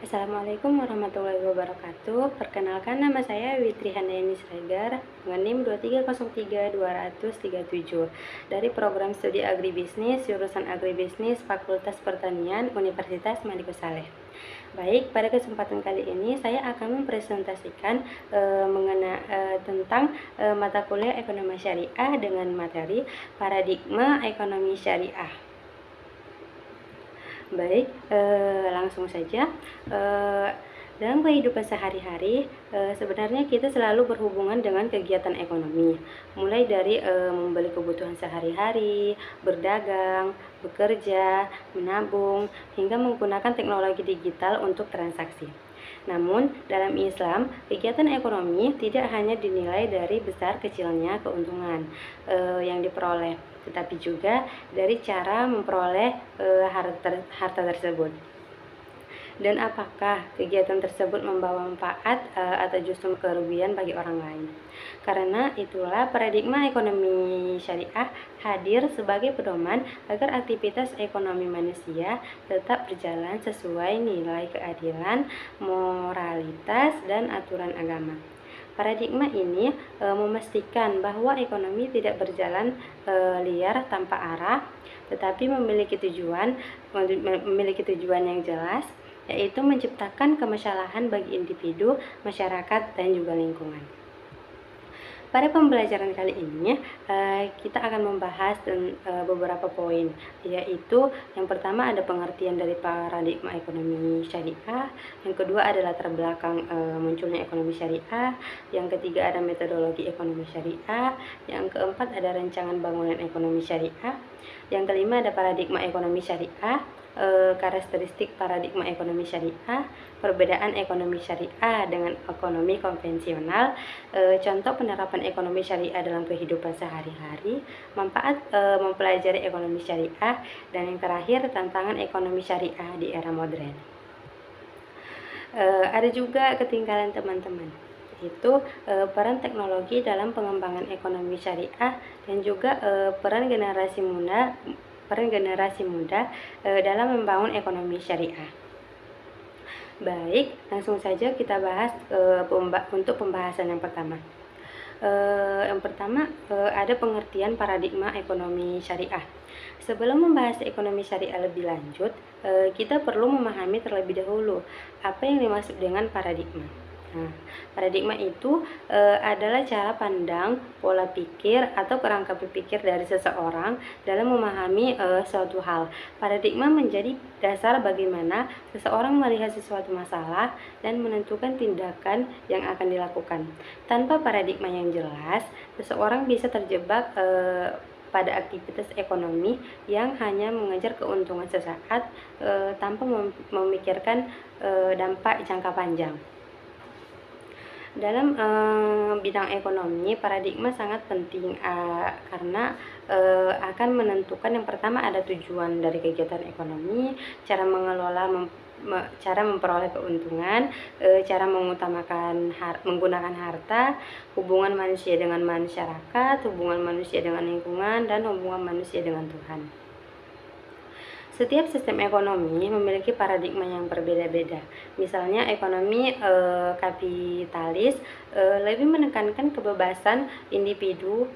Assalamualaikum warahmatullahi wabarakatuh. Perkenalkan, nama saya Witri Handayani Sregar dengan NIM 2303237 dari program studi agribisnis jurusan agribisnis Fakultas Pertanian Universitas Malik Saleh. Baik, pada kesempatan kali ini saya akan mempresentasikan tentang mata kuliah ekonomi syariah dengan materi paradigma ekonomi syariah. Baik, langsung saja. Dalam kehidupan sehari-hari, sebenarnya kita selalu berhubungan dengan kegiatan ekonomi, mulai dari membeli kebutuhan sehari-hari, berdagang, bekerja, menabung, hingga menggunakan teknologi digital untuk transaksi. Namun, dalam Islam, kegiatan ekonomi tidak hanya dinilai dari besar kecilnya keuntungan yang diperoleh, tetapi juga dari cara memperoleh harta tersebut. Dan apakah kegiatan tersebut membawa manfaat atau justru kerugian bagi orang lain. Karena itulah paradigma ekonomi syariah hadir sebagai pedoman agar aktivitas ekonomi manusia tetap berjalan sesuai nilai keadilan, moralitas, dan aturan agama. Paradigma ini memastikan bahwa ekonomi tidak berjalan liar tanpa arah, tetapi memiliki tujuan yang jelas, yaitu menciptakan kemaslahan bagi individu, masyarakat, dan juga lingkungan. Pada pembelajaran kali ini, kita akan membahas beberapa poin, yaitu yang pertama ada pengertian dari paradigma ekonomi syariah, yang kedua ada latar belakang munculnya ekonomi syariah, yang ketiga ada metodologi ekonomi syariah, yang keempat ada rancangan bangunan ekonomi syariah, yang kelima ada paradigma ekonomi syariah, karakteristik paradigma ekonomi syariah, perbedaan ekonomi syariah dengan ekonomi konvensional, contoh penerapan ekonomi syariah dalam kehidupan sehari-hari, manfaat mempelajari ekonomi syariah, dan yang terakhir tantangan ekonomi syariah di era modern. Ada juga ketinggalan teman-teman, yaitu peran teknologi dalam pengembangan ekonomi syariah dan juga peran generasi muda dalam membangun ekonomi syariah. Baik, langsung saja kita bahas untuk pembahasan yang pertama. Ada pengertian paradigma ekonomi syariah. Sebelum membahas ekonomi syariah lebih lanjut, kita perlu memahami terlebih dahulu apa yang dimaksud dengan paradigma. Nah, paradigma itu adalah cara pandang, pola pikir, atau kerangka berpikir dari seseorang dalam memahami suatu hal. Paradigma menjadi dasar bagaimana seseorang melihat sesuatu masalah dan menentukan tindakan yang akan dilakukan. Tanpa paradigma yang jelas, seseorang bisa terjebak pada aktivitas ekonomi yang hanya mengejar keuntungan sesaat tanpa memikirkan dampak jangka panjang. Dalam bidang ekonomi, paradigma sangat penting karena akan menentukan yang pertama ada tujuan dari kegiatan ekonomi, cara mengelola, cara memperoleh keuntungan, cara menggunakan harta, hubungan manusia dengan masyarakat, hubungan manusia dengan lingkungan, dan hubungan manusia dengan Tuhan. Setiap sistem ekonomi memiliki paradigma yang berbeda-beda. Misalnya ekonomi kapitalis lebih menekankan kebebasan individu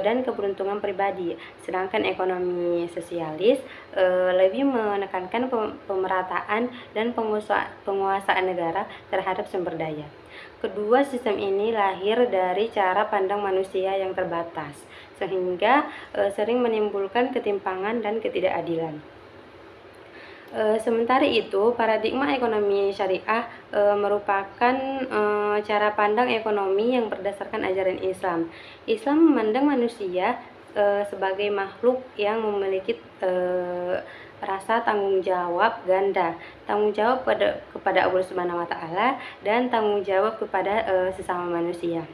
dan keberuntungan pribadi, sedangkan ekonomi sosialis lebih menekankan pemerataan dan penguasaan negara terhadap sumber daya. Kedua sistem ini lahir dari cara pandang manusia yang terbatas, sehingga sering menimbulkan ketimpangan dan ketidakadilan. Sementara itu, paradigma ekonomi syariah merupakan cara pandang ekonomi yang berdasarkan ajaran Islam. Islam memandang manusia sebagai makhluk yang memiliki rasa tanggung jawab ganda, tanggung jawab kepada Allah Subhanahu wa Ta'ala, dan tanggung jawab kepada sesama manusia.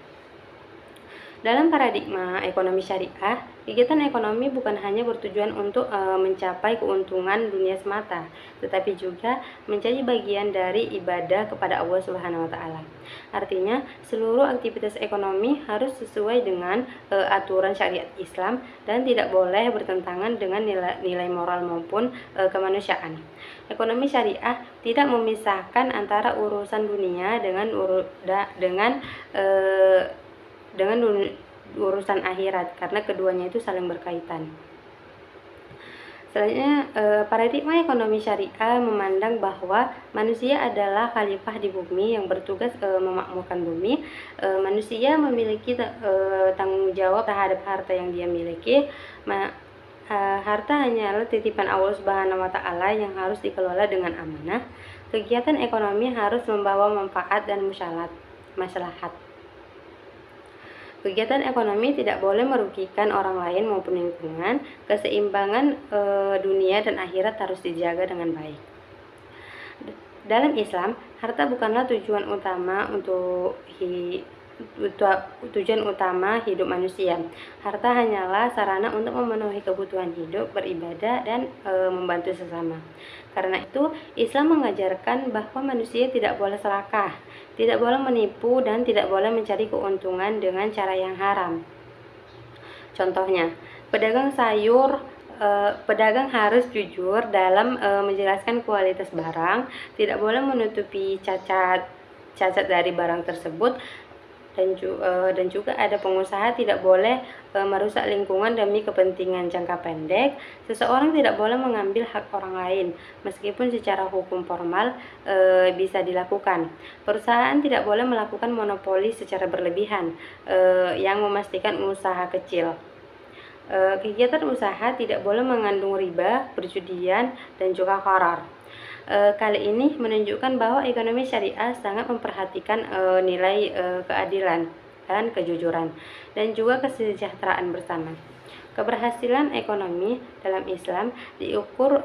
Dalam paradigma ekonomi syariah, kegiatan ekonomi bukan hanya bertujuan untuk mencapai keuntungan dunia semata, tetapi juga menjadi bagian dari ibadah kepada Allah Subhanahu wa taala. Artinya, seluruh aktivitas ekonomi harus sesuai dengan aturan syariat Islam dan tidak boleh bertentangan dengan nilai moral maupun kemanusiaan. Ekonomi syariah tidak memisahkan antara urusan dunia dengan urusan akhirat, karena keduanya itu saling berkaitan. Selanjutnya, paradigma ekonomi syariah memandang bahwa manusia adalah khalifah di bumi yang bertugas memakmurkan bumi. Manusia memiliki tanggung jawab terhadap harta yang dia miliki. Harta hanyalah titipan Allah Subhanahu wa taala yang harus dikelola dengan amanah. Kegiatan ekonomi harus membawa manfaat dan maslahat. Kegiatan ekonomi tidak boleh merugikan orang lain maupun lingkungan. Keseimbangan dunia dan akhirat harus dijaga dengan baik. Dalam Islam, harta bukanlah tujuan utama hidup manusia. Harta hanyalah sarana untuk memenuhi kebutuhan hidup, beribadah, dan membantu sesama. Karena itu, Islam mengajarkan bahwa manusia tidak boleh serakah, tidak boleh menipu, dan tidak boleh mencari keuntungan dengan cara yang haram. Contohnya, pedagang harus jujur dalam menjelaskan kualitas barang, tidak boleh menutupi cacat dari barang tersebut, dan juga ada pengusaha tidak boleh merusak lingkungan demi kepentingan jangka pendek. Seseorang tidak boleh mengambil hak orang lain, meskipun secara hukum formal bisa dilakukan. Perusahaan tidak boleh melakukan monopoli secara berlebihan yang memastikan usaha kecil. Kegiatan usaha tidak boleh mengandung riba, perjudian, dan juga gharar. Kali ini menunjukkan bahwa ekonomi syariah sangat memperhatikan nilai keadilan dan kejujuran, dan juga kesejahteraan bersama. Keberhasilan ekonomi dalam Islam diukur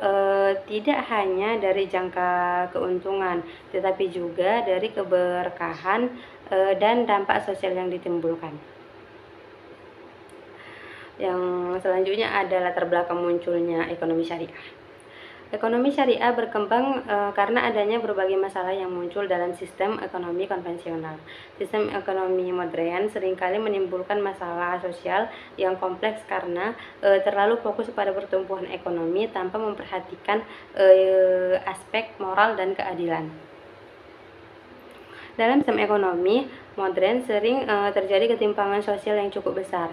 tidak hanya dari jangka keuntungan, tetapi juga dari keberkahan dan dampak sosial yang ditimbulkan. Yang selanjutnya adalah latar belakang munculnya ekonomi syariah. Ekonomi syariah berkembang karena adanya berbagai masalah yang muncul dalam sistem ekonomi konvensional. Sistem ekonomi modern seringkali menimbulkan masalah sosial yang kompleks karena terlalu fokus pada pertumbuhan ekonomi tanpa memperhatikan aspek moral dan keadilan. Dalam sistem ekonomi modern sering terjadi ketimpangan sosial yang cukup besar.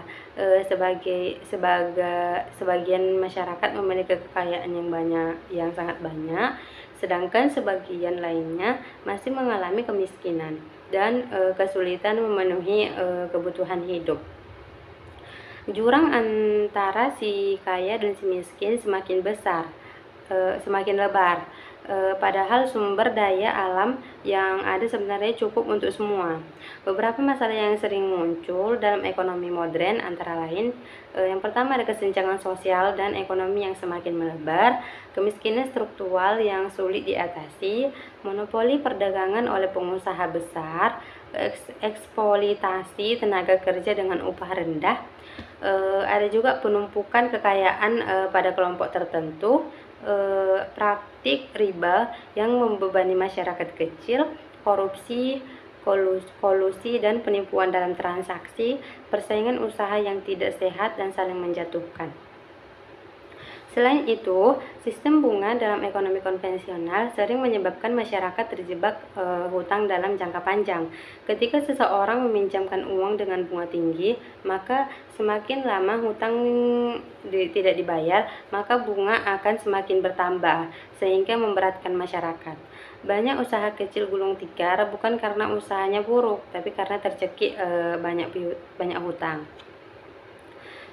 Sebagian masyarakat memiliki kekayaan yang sangat banyak, sedangkan sebagian lainnya masih mengalami kemiskinan dan kesulitan memenuhi kebutuhan hidup. Jurang antara si kaya dan si miskin semakin lebar. Padahal sumber daya alam yang ada sebenarnya cukup untuk semua. Beberapa masalah yang sering muncul dalam ekonomi modern antara lain, yang pertama ada kesenjangan sosial dan ekonomi yang semakin melebar, kemiskinan struktural yang sulit diatasi, monopoli perdagangan oleh pengusaha besar, eksploitasi tenaga kerja dengan upah rendah, ada juga penumpukan kekayaan pada kelompok tertentu, praktik riba yang membebani masyarakat kecil, korupsi, kolusi dan penipuan dalam transaksi, persaingan usaha yang tidak sehat dan saling menjatuhkan. Selain itu, sistem bunga dalam ekonomi konvensional sering menyebabkan masyarakat terjebak hutang dalam jangka panjang. Ketika seseorang meminjamkan uang dengan bunga tinggi, maka semakin lama hutang tidak dibayar, maka bunga akan semakin bertambah, sehingga memberatkan masyarakat. Banyak usaha kecil gulung tikar bukan karena usahanya buruk, tapi karena tercekik banyak hutang.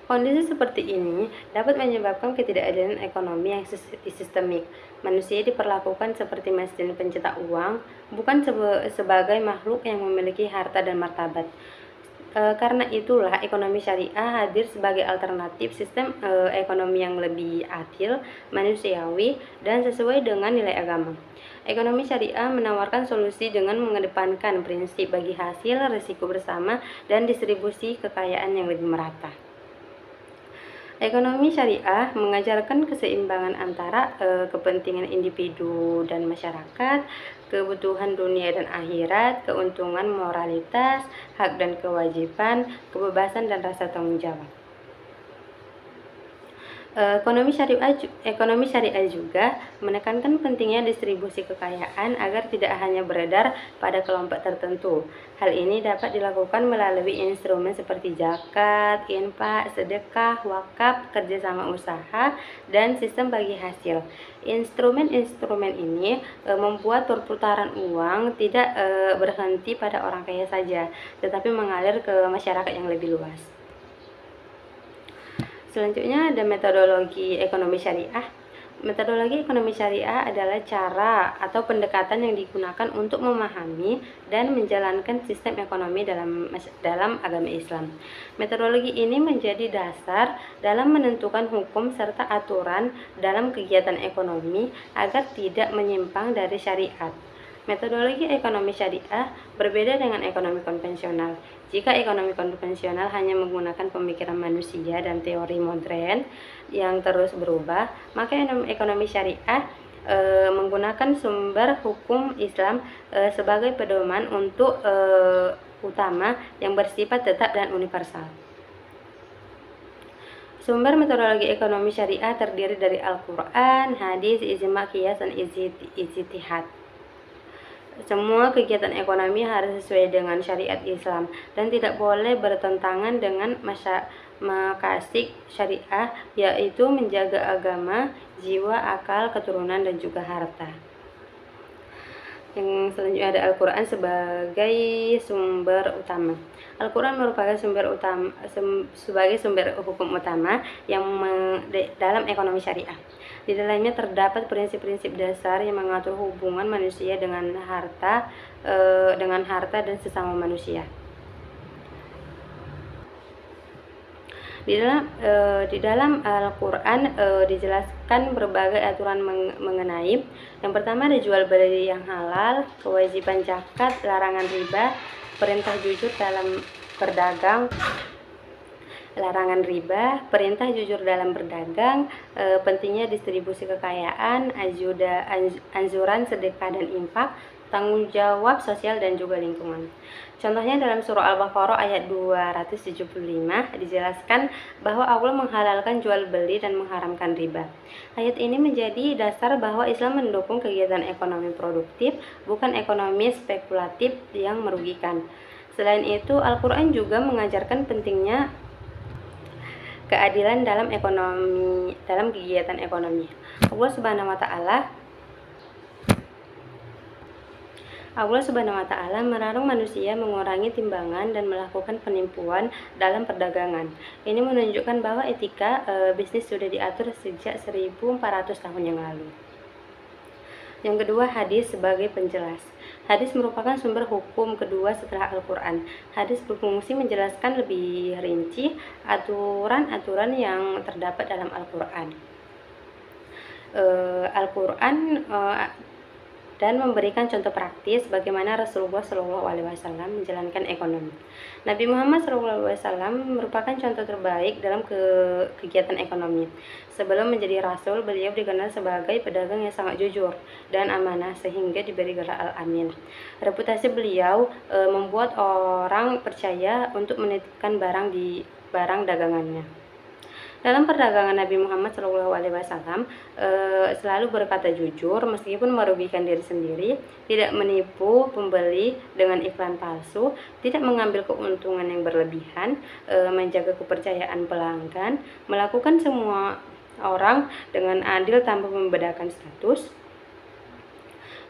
Kondisi seperti ini dapat menyebabkan ketidakadilan ekonomi yang sistemik. Manusia diperlakukan seperti mesin pencetak uang, bukan sebagai makhluk yang memiliki harta dan martabat. Karena itulah ekonomi syariah hadir sebagai alternatif sistem ekonomi yang lebih adil, manusiawi, dan sesuai dengan nilai agama. Ekonomi syariah menawarkan solusi dengan mengedepankan prinsip bagi hasil, risiko bersama, dan distribusi kekayaan yang lebih merata. Ekonomi syariah mengajarkan keseimbangan antara kepentingan individu dan masyarakat, kebutuhan dunia dan akhirat, keuntungan moralitas, hak dan kewajiban, kebebasan dan rasa tanggung jawab. Ekonomi syariah juga menekankan pentingnya distribusi kekayaan agar tidak hanya beredar pada kelompok tertentu. Hal ini dapat dilakukan melalui instrumen seperti zakat, infak, sedekah, wakaf, kerjasama usaha, dan sistem bagi hasil. Instrumen-instrumen ini membuat perputaran uang tidak berhenti pada orang kaya saja, tetapi mengalir ke masyarakat yang lebih luas. Selanjutnya ada metodologi ekonomi syariah. Metodologi ekonomi syariah adalah cara atau pendekatan yang digunakan untuk memahami dan menjalankan sistem ekonomi dalam agama Islam. Metodologi ini menjadi dasar dalam menentukan hukum serta aturan dalam kegiatan ekonomi agar tidak menyimpang dari syariat. Metodologi ekonomi syariah berbeda dengan ekonomi konvensional. Jika ekonomi konvensional hanya menggunakan pemikiran manusia dan teori modern yang terus berubah, maka ekonomi syariah menggunakan sumber hukum Islam sebagai pedoman untuk utama yang bersifat tetap dan universal. Sumber metodologi ekonomi syariah terdiri dari Al-Quran, hadis, ijma, qiyas, dan ijtihad. Semua kegiatan ekonomi harus sesuai dengan syariat Islam dan tidak boleh bertentangan dengan maqasid syariah, yaitu menjaga agama, jiwa, akal, keturunan, dan juga harta. Yang selanjutnya ada Al-Quran sebagai sumber utama. Al-Quran merupakan sebagai sumber hukum utama dalam ekonomi syariah. Di dalamnya terdapat prinsip-prinsip dasar yang mengatur hubungan manusia dengan harta dan sesama manusia. Di dalam Al-Quran dijelaskan berbagai aturan mengenai yang pertama ada jual beli yang halal, kewajiban zakat, larangan riba, perintah jujur dalam berdagang, pentingnya distribusi kekayaan, anjuran sedekah dan infak, tanggung jawab sosial dan juga lingkungan. Contohnya dalam surah Al-Baqarah ayat 275 dijelaskan bahwa Allah menghalalkan jual beli dan mengharamkan riba. Ayat ini menjadi dasar bahwa Islam mendukung kegiatan ekonomi produktif, bukan ekonomi spekulatif yang merugikan. Selain itu, Al-Quran juga mengajarkan pentingnya keadilan dalam kegiatan ekonomi. Allah Subhanahu wa Ta'ala melarang manusia mengurangi timbangan dan melakukan penipuan dalam perdagangan. Ini menunjukkan bahwa etika bisnis sudah diatur sejak 1400 tahun yang lalu. Yang kedua, hadis sebagai penjelas. Hadis merupakan sumber hukum kedua setelah Al-Quran. Hadis berfungsi menjelaskan lebih rinci aturan-aturan yang terdapat dalam Al-Quran. Dan memberikan contoh praktis bagaimana Rasulullah SAW menjalankan ekonomi. Nabi Muhammad SAW merupakan contoh terbaik dalam kegiatan ekonomi. Sebelum menjadi Rasul, beliau dikenal sebagai pedagang yang sangat jujur dan amanah sehingga diberi gelar Al-Amin. Reputasi beliau membuat orang percaya untuk menitipkan barang dagangannya. Dalam perdagangan, Nabi Muhammad SAW selalu berkata jujur meskipun merugikan diri sendiri, tidak menipu pembeli dengan iklan palsu, tidak mengambil keuntungan yang berlebihan, menjaga kepercayaan pelanggan, melakukan semua orang dengan adil tanpa membedakan status.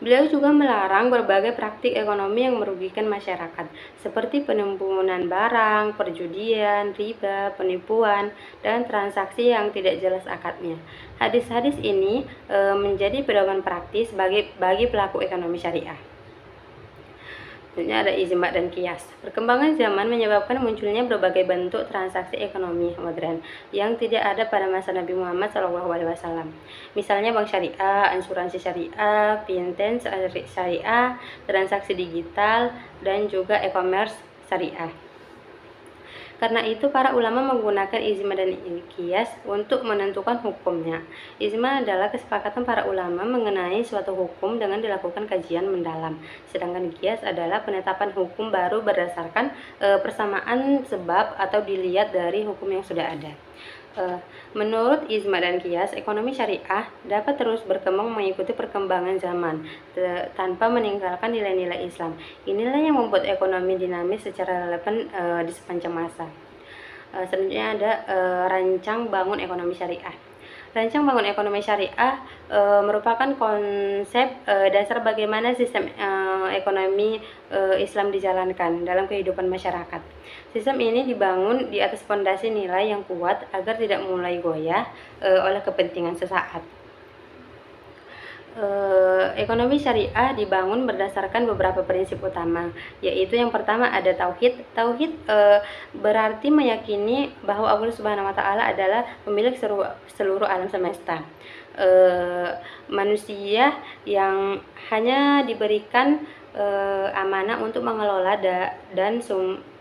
Beliau juga melarang berbagai praktik ekonomi yang merugikan masyarakat, seperti penimbunan barang, perjudian, riba, penipuan, dan transaksi yang tidak jelas akadnya. Hadis-hadis ini menjadi pedoman praktis bagi pelaku ekonomi syariah. Selanjutnya ada ijma dan kias. Perkembangan zaman menyebabkan munculnya berbagai bentuk transaksi ekonomi modern yang tidak ada pada masa Nabi Muhammad SAW. Misalnya bank syariah, asuransi syariah, fintech syariah, transaksi digital, dan juga e-commerce syariah. Karena itu, para ulama menggunakan ijma dan qiyas untuk menentukan hukumnya. Ijma adalah kesepakatan para ulama mengenai suatu hukum dengan dilakukan kajian mendalam. Sedangkan qiyas adalah penetapan hukum baru berdasarkan persamaan sebab atau dilihat dari hukum yang sudah ada. Menurut ijma dan qiyas, ekonomi syariah dapat terus berkembang mengikuti perkembangan zaman tanpa meninggalkan nilai-nilai Islam. Inilah yang membuat ekonomi dinamis secara relevan di sepanjang masa. Selanjutnya ada rancang bangun ekonomi syariah. Rancang bangun ekonomi syariah merupakan konsep dasar bagaimana sistem ekonomi Islam dijalankan dalam kehidupan masyarakat. Sistem ini dibangun di atas fondasi nilai yang kuat agar tidak mulai goyah oleh kepentingan sesaat. Ekonomi syariah dibangun berdasarkan beberapa prinsip utama, yaitu yang pertama ada tauhid. Tauhid berarti meyakini bahwa Allah Subhanahu wa taala adalah pemilik seluruh alam semesta. Manusia yang hanya diberikan amanah untuk mengelola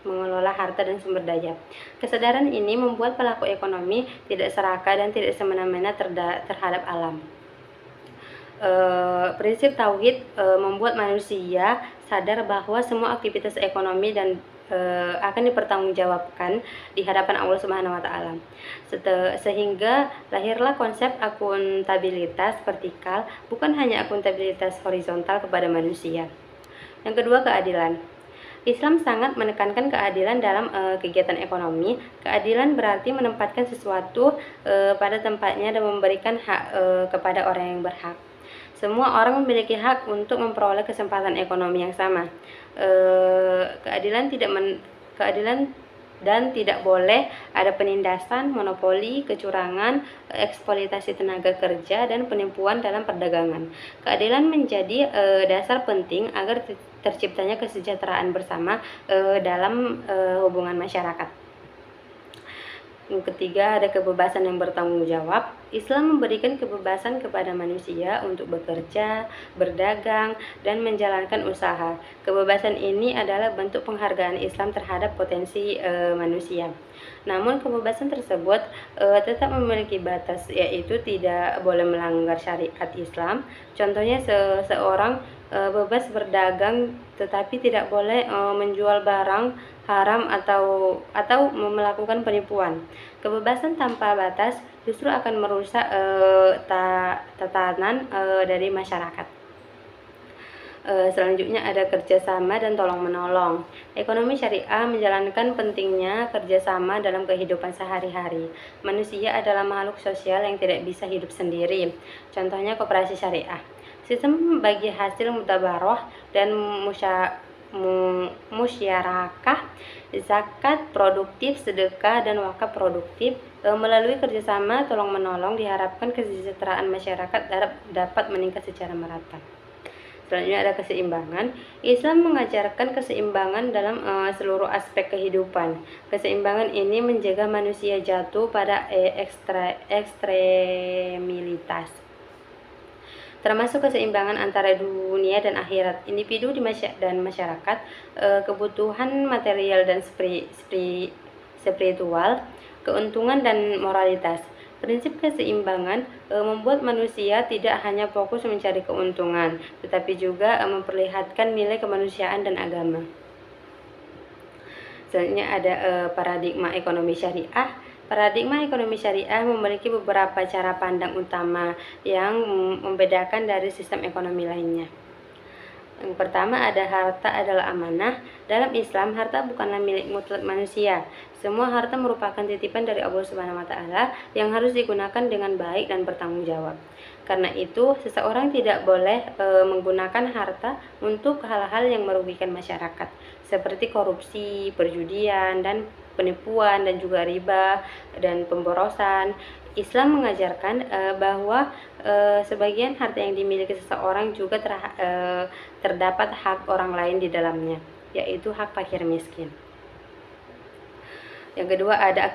mengelola harta dan sumber daya. Kesadaran ini membuat pelaku ekonomi tidak serakah dan tidak semena-mena terhadap alam. Prinsip tauhid membuat manusia sadar bahwa semua aktivitas ekonomi dan akan dipertanggungjawabkan di hadapan Allah Subhanahu wa taala. Sehingga lahirlah konsep akuntabilitas vertikal, bukan hanya akuntabilitas horizontal kepada manusia. Yang kedua, keadilan. Islam sangat menekankan keadilan dalam kegiatan ekonomi. Keadilan berarti menempatkan sesuatu pada tempatnya dan memberikan hak kepada orang yang berhak. Semua orang memiliki hak untuk memperoleh kesempatan ekonomi yang sama. Keadilan dan tidak boleh ada penindasan, monopoli, kecurangan, eksploitasi tenaga kerja, dan penipuan dalam perdagangan. Keadilan menjadi dasar penting agar terciptanya kesejahteraan bersama dalam hubungan masyarakat. Yang ketiga, ada kebebasan yang bertanggung jawab. Islam memberikan kebebasan kepada manusia untuk bekerja, berdagang, dan menjalankan usaha. Kebebasan ini adalah bentuk penghargaan Islam terhadap potensi manusia. Namun kebebasan tersebut tetap memiliki batas, yaitu tidak boleh melanggar syariat Islam. Contohnya, seseorang bebas berdagang tetapi tidak boleh menjual barang haram atau melakukan penipuan. Kebebasan tanpa batas justru akan merusak tatanan dari masyarakat. Selanjutnya ada kerjasama dan tolong-menolong. Ekonomi syariah menjalankan pentingnya kerjasama dalam kehidupan sehari-hari. Manusia adalah makhluk sosial yang tidak bisa hidup sendiri. Contohnya koperasi syariah. Sistem bagi hasil mutabaroh dan musyarakah, zakat produktif, sedekah, dan wakaf produktif. Melalui kerjasama tolong-menolong diharapkan kesejahteraan masyarakat dapat meningkat secara merata. Selanjutnya ada keseimbangan. Islam mengajarkan keseimbangan dalam seluruh aspek kehidupan. Keseimbangan ini menjaga manusia jatuh pada ekstremilitas, termasuk keseimbangan antara dunia dan akhirat, individu dan masyarakat, kebutuhan material dan spiritual, keuntungan dan moralitas. Prinsip keseimbangan membuat manusia tidak hanya fokus mencari keuntungan, tetapi juga memperlihatkan nilai kemanusiaan dan agama. Selanjutnya ada paradigma ekonomi syariah. Paradigma ekonomi syariah memiliki beberapa cara pandang utama yang membedakan dari sistem ekonomi lainnya. Yang pertama ada harta adalah amanah. Dalam Islam, harta bukanlah milik mutlak manusia. Semua harta merupakan titipan dari Allah Subhanahu wa taala yang harus digunakan dengan baik dan bertanggung jawab. Karena itu, seseorang tidak boleh menggunakan harta untuk hal-hal yang merugikan masyarakat, seperti korupsi, perjudian, dan penipuan, dan juga riba dan pemborosan. Islam mengajarkan bahwa sebagian harta yang dimiliki seseorang juga terdapat hak orang lain di dalamnya, yaitu hak fakir miskin. Yang kedua ada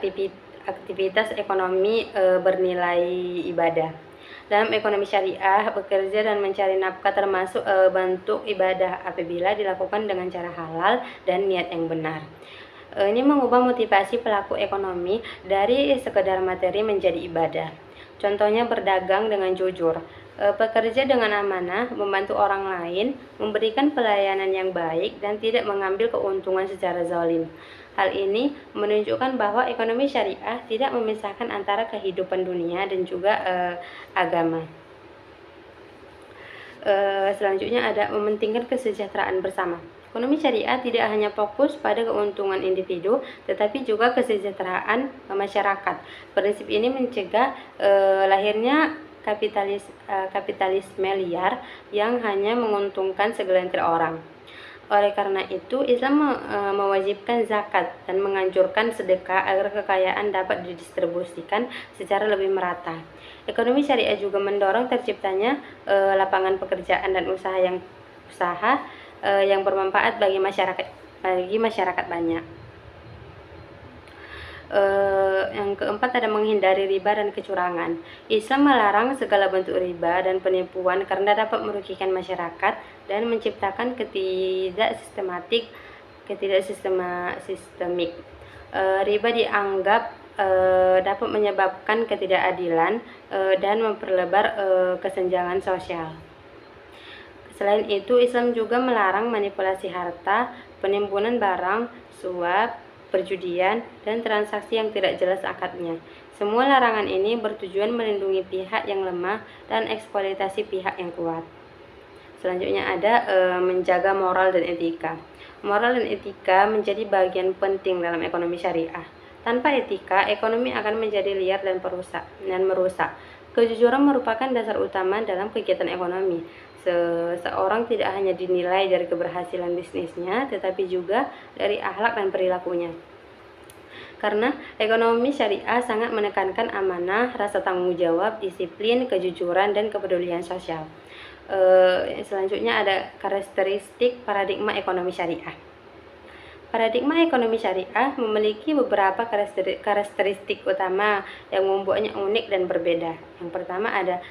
aktivitas ekonomi bernilai ibadah. Dalam ekonomi syariah, bekerja dan mencari nafkah termasuk bentuk ibadah apabila dilakukan dengan cara halal dan niat yang benar. Ini mengubah motivasi pelaku ekonomi dari sekedar materi menjadi ibadah. Contohnya berdagang dengan jujur, bekerja dengan amanah, membantu orang lain, memberikan pelayanan yang baik, dan tidak mengambil keuntungan secara zalim. Hal ini menunjukkan bahwa ekonomi syariah tidak memisahkan antara kehidupan dunia dan juga agama. Selanjutnya ada mementingkan kesejahteraan bersama. Ekonomi syariah tidak hanya fokus pada keuntungan individu, tetapi juga kesejahteraan masyarakat. Prinsip ini mencegah lahirnya kapitalisme liar yang hanya menguntungkan segelintir orang. Oleh karena itu, Islam mewajibkan zakat dan menganjurkan sedekah agar kekayaan dapat didistribusikan secara lebih merata. Ekonomi syariah juga mendorong terciptanya lapangan pekerjaan dan usaha yang bermanfaat bagi masyarakat banyak. Yang keempat ada menghindari riba dan kecurangan. Islam melarang segala bentuk riba dan penipuan karena dapat merugikan masyarakat dan menciptakan ketidaksistemik. Riba dianggap dapat menyebabkan ketidakadilan dan memperlebar kesenjangan sosial. Selain itu, Islam juga melarang manipulasi harta, penimbunan barang, suap, perjudian, dan transaksi yang tidak jelas akadnya. Semua larangan ini bertujuan melindungi pihak yang lemah dan eksploitasi pihak yang kuat. Selanjutnya ada menjaga moral dan etika. Moral dan etika menjadi bagian penting dalam ekonomi syariah. Tanpa etika, ekonomi akan menjadi liar dan merusak. Kejujuran merupakan dasar utama dalam kegiatan ekonomi. Seseorang tidak hanya dinilai dari keberhasilan bisnisnya, tetapi juga dari akhlak dan perilakunya. Karena ekonomi syariah sangat menekankan amanah, rasa tanggung jawab, disiplin, kejujuran, dan kepedulian sosial. Selanjutnya ada karakteristik paradigma ekonomi syariah. Paradigma ekonomi syariah memiliki beberapa karakteristik utama yang membuatnya unik dan berbeda. Yang pertama ada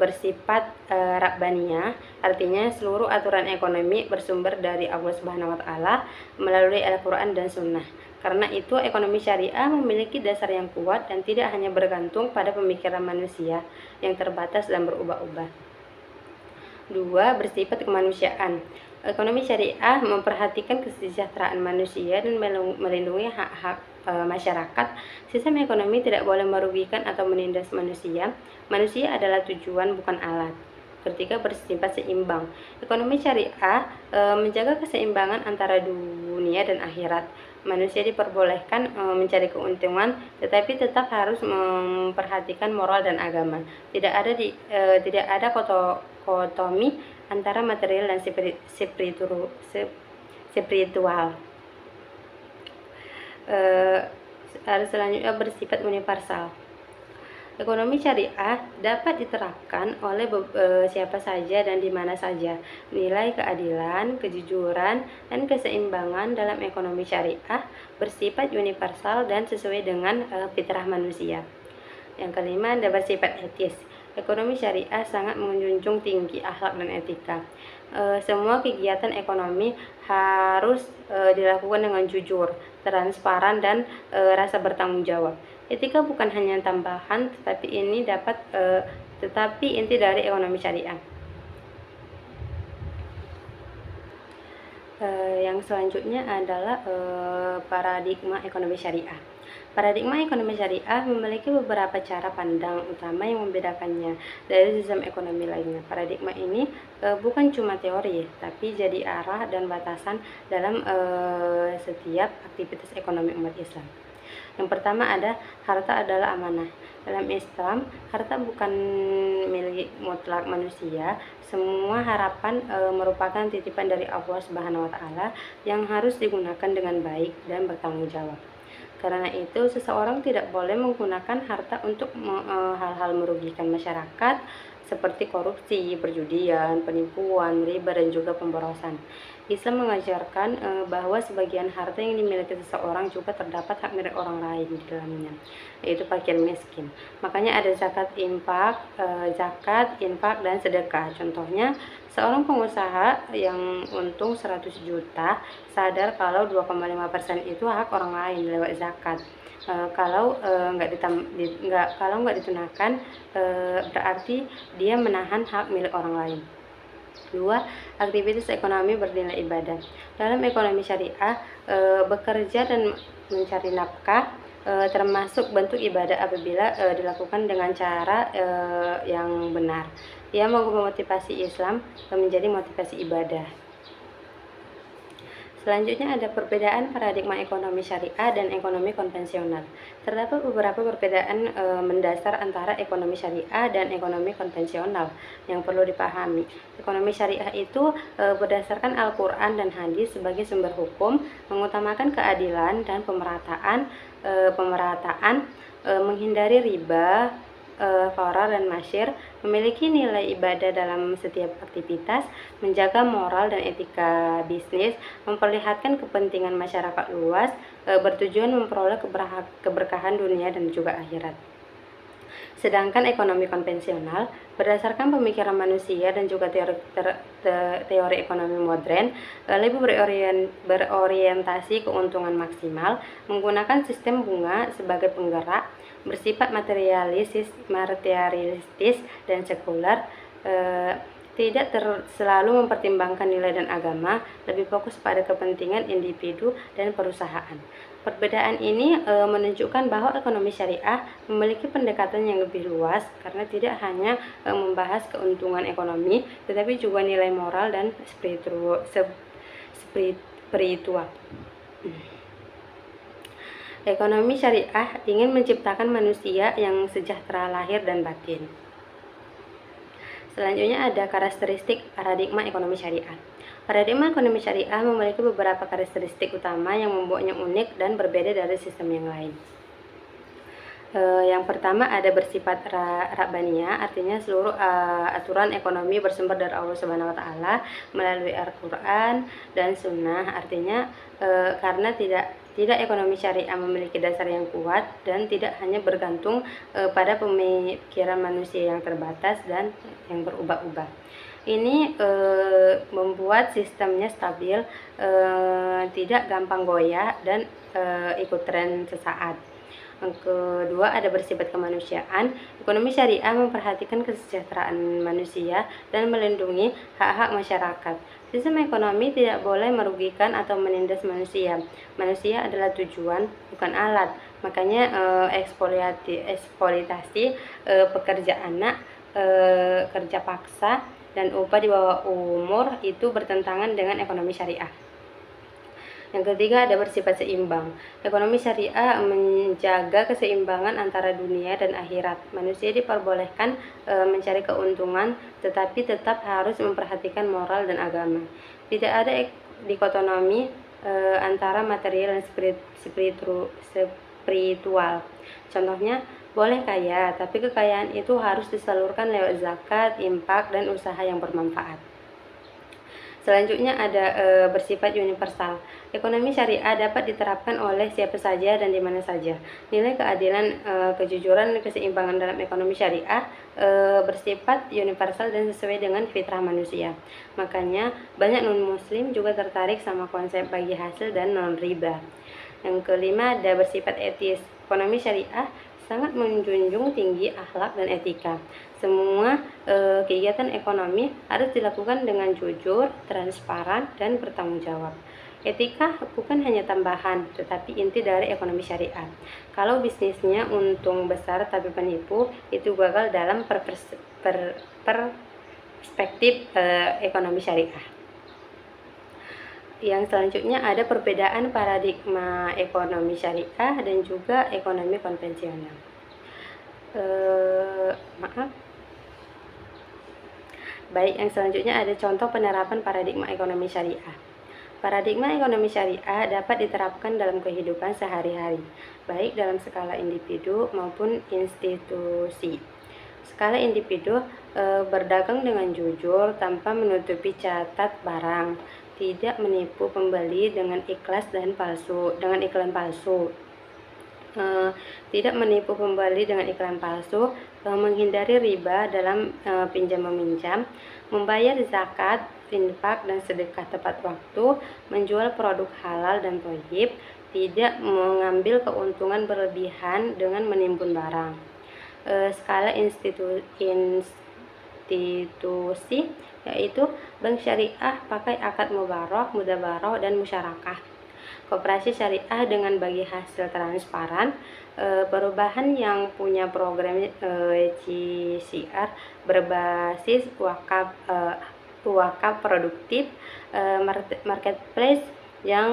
bersifat rabbaniyah, artinya seluruh aturan ekonomi bersumber dari Allah Subhanahu wa taala melalui Al-Qur'an dan Sunnah. Karena itu, ekonomi syariah memiliki dasar yang kuat dan tidak hanya bergantung pada pemikiran manusia yang terbatas dan berubah-ubah. 2. Bersifat kemanusiaan. Ekonomi syariah memperhatikan kesejahteraan manusia dan melindungi hak-hak masyarakat. Sistem ekonomi tidak boleh merugikan atau menindas manusia. Manusia adalah tujuan, bukan alat. Ketiga, bersifat seimbang. Ekonomi syariah menjaga keseimbangan antara dunia dan akhirat. Manusia diperbolehkan mencari keuntungan, tetapi tetap harus memperhatikan moral dan agama. Tidak ada dikotomi antara material dan spiritual. Selanjutnya bersifat universal. Ekonomi syariah dapat diterapkan oleh siapa saja dan di mana saja. Nilai keadilan, kejujuran, dan keseimbangan dalam ekonomi syariah bersifat universal dan sesuai dengan fitrah manusia. Yang kelima ada bersifat etis. Ekonomi syariah sangat menjunjung tinggi akhlak dan etika. Semua kegiatan ekonomi harus dilakukan dengan jujur, transparan, dan rasa bertanggung jawab. Etika bukan hanya tambahan, tetapi inti dari ekonomi syariah. Yang selanjutnya adalah paradigma ekonomi syariah. Paradigma ekonomi syariah memiliki beberapa cara pandang utama yang membedakannya dari sistem ekonomi lainnya. Paradigma ini bukan cuma teori, tapi jadi arah dan batasan dalam setiap aktivitas ekonomi umat Islam. Yang pertama ada harta adalah amanah. Dalam Islam, harta bukan milik mutlak manusia. Semua harapan merupakan titipan dari Allah Subhanahu wa taala yang harus digunakan dengan baik dan bertanggung jawab. Karena itu, seseorang tidak boleh menggunakan harta untuk hal-hal merugikan masyarakat seperti korupsi, perjudian, penipuan, riba, dan juga pemborosan. Islam mengajarkan bahwa sebagian harta yang dimiliki seseorang juga terdapat hak milik orang lain di dalamnya, yaitu fakir miskin. Makanya ada zakat, infak, dan sedekah. Contohnya, seorang pengusaha yang untung 100 juta sadar kalau 2,5% itu hak orang lain lewat zakat. Kalau nggak ditunakan, berarti dia menahan hak milik orang lain. 2. Aktivitas ekonomi bernilai ibadah. Dalam ekonomi syariah, bekerja dan mencari nafkah termasuk bentuk ibadah apabila dilakukan dengan cara yang benar. Ia memotivasi Islam menjadi motivasi ibadah. Selanjutnya ada perbedaan paradigma ekonomi syariah dan ekonomi konvensional. Terdapat beberapa perbedaan mendasar antara ekonomi syariah dan ekonomi konvensional yang perlu dipahami. Ekonomi syariah itu berdasarkan Al-Quran dan hadis sebagai sumber hukum, mengutamakan keadilan dan pemerataan, menghindari riba, Qora dan Masyir, memiliki nilai ibadah dalam setiap aktivitas, menjaga moral dan etika bisnis, memperlihatkan kepentingan masyarakat luas, bertujuan memperoleh keberkahan dunia dan juga akhirat. Sedangkan ekonomi konvensional berdasarkan pemikiran manusia dan juga teori ekonomi modern lebih berorientasi keuntungan maksimal, menggunakan sistem bunga sebagai penggerak, bersifat materialistis dan sekuler, tidak selalu mempertimbangkan nilai dan agama, lebih fokus pada kepentingan individu dan perusahaan. Perbedaan ini menunjukkan bahwa ekonomi syariah memiliki pendekatan yang lebih luas karena tidak hanya membahas keuntungan ekonomi, tetapi juga nilai moral dan spiritual. Ekonomi syariah ingin menciptakan manusia yang sejahtera lahir dan batin. Selanjutnya ada karakteristik paradigma ekonomi syariah. Paradigma ekonomi syariah memiliki beberapa karakteristik utama yang membuatnya unik dan berbeda dari sistem yang lain. Yang pertama ada bersifat rabbaniyah, artinya seluruh aturan ekonomi bersumber dari Allah Subhanahu wa taala melalui Al-Qur'an dan Sunnah. Artinya karena tidak ekonomi syariah memiliki dasar yang kuat dan tidak hanya bergantung pada pemikiran manusia yang terbatas dan yang berubah-ubah. Ini membuat sistemnya stabil, tidak gampang goyah dan ikut tren sesaat. Yang kedua ada bersifat kemanusiaan. Ekonomi syariah memperhatikan kesejahteraan manusia dan melindungi hak-hak masyarakat. Sistem ekonomi tidak boleh merugikan atau menindas manusia. Manusia adalah tujuan, bukan alat. Makanya eksploitasi pekerja anak, kerja paksa, dan upah di bawah umur itu bertentangan dengan ekonomi syariah. Yang ketiga ada bersifat seimbang. Ekonomi syariah menjaga keseimbangan antara dunia dan akhirat. Manusia diperbolehkan mencari keuntungan, tetapi tetap harus memperhatikan moral dan agama. Tidak ada dikotomi antara material dan spiritual. Contohnya, boleh kaya, tapi kekayaan itu harus disalurkan lewat zakat, infak, dan usaha yang bermanfaat. Selanjutnya ada bersifat universal. Ekonomi syariah dapat diterapkan oleh siapa saja dan di mana saja. Nilai keadilan, kejujuran, dan keseimbangan dalam ekonomi syariah bersifat universal dan sesuai dengan fitrah manusia. Makanya banyak non-muslim juga tertarik sama konsep bagi hasil dan non-riba. Yang kelima ada bersifat etis. Ekonomi syariah sangat menjunjung tinggi akhlak dan etika. Semua kegiatan ekonomi harus dilakukan dengan jujur, transparan, dan bertanggung jawab. Etika bukan hanya tambahan, tetapi inti dari ekonomi syariah. Kalau bisnisnya untung besar tapi penipu, itu gagal dalam perspektif ekonomi syariah. Yang selanjutnya ada perbedaan paradigma ekonomi syariah dan juga ekonomi konvensional. Baik, yang selanjutnya ada contoh penerapan paradigma ekonomi syariah. Paradigma ekonomi syariah dapat diterapkan dalam kehidupan sehari-hari, baik dalam skala individu maupun institusi. Skala individu, berdagang dengan jujur tanpa menutupi catat barang, tidak menipu pembeli dengan iklan palsu. Tidak menipu pembeli dengan iklan palsu, menghindari riba dalam pinjam meminjam, membayar zakat, infak dan sedekah tepat waktu, menjual produk halal dan thayyib, tidak mengambil keuntungan berlebihan dengan menimbun barang. Skala institusi, yaitu bank syariah pakai akad mudabaroh dan musyarakah. Koperasi syariah dengan bagi hasil transparan. Perubahan yang punya program CCR berbasis wakaf produktif. Marketplace yang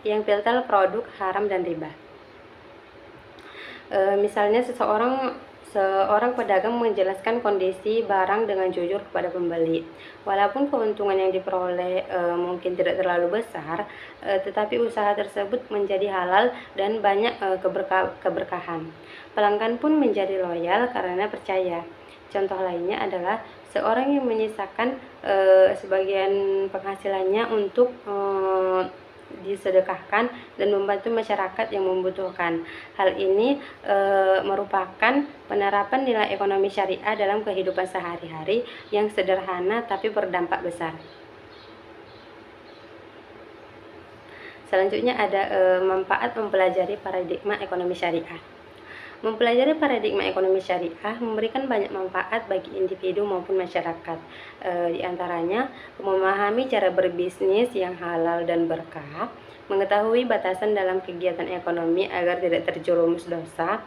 filter produk haram dan riba. Misalnya seorang pedagang menjelaskan kondisi barang dengan jujur kepada pembeli. Walaupun keuntungan yang diperoleh mungkin tidak terlalu besar, tetapi usaha tersebut menjadi halal dan banyak keberkahan. Pelanggan pun menjadi loyal karena percaya. Contoh lainnya adalah seorang yang menyisakan sebagian penghasilannya untuk disedekahkan dan membantu masyarakat yang membutuhkan. Hal ini merupakan penerapan nilai ekonomi syariah dalam kehidupan sehari-hari yang sederhana tapi berdampak besar. Selanjutnya ada manfaat mempelajari paradigma ekonomi syariah. Mempelajari paradigma ekonomi syariah memberikan banyak manfaat bagi individu maupun masyarakat. Di antaranya, memahami cara berbisnis yang halal dan berkah, mengetahui batasan dalam kegiatan ekonomi agar tidak terjerumus dosa,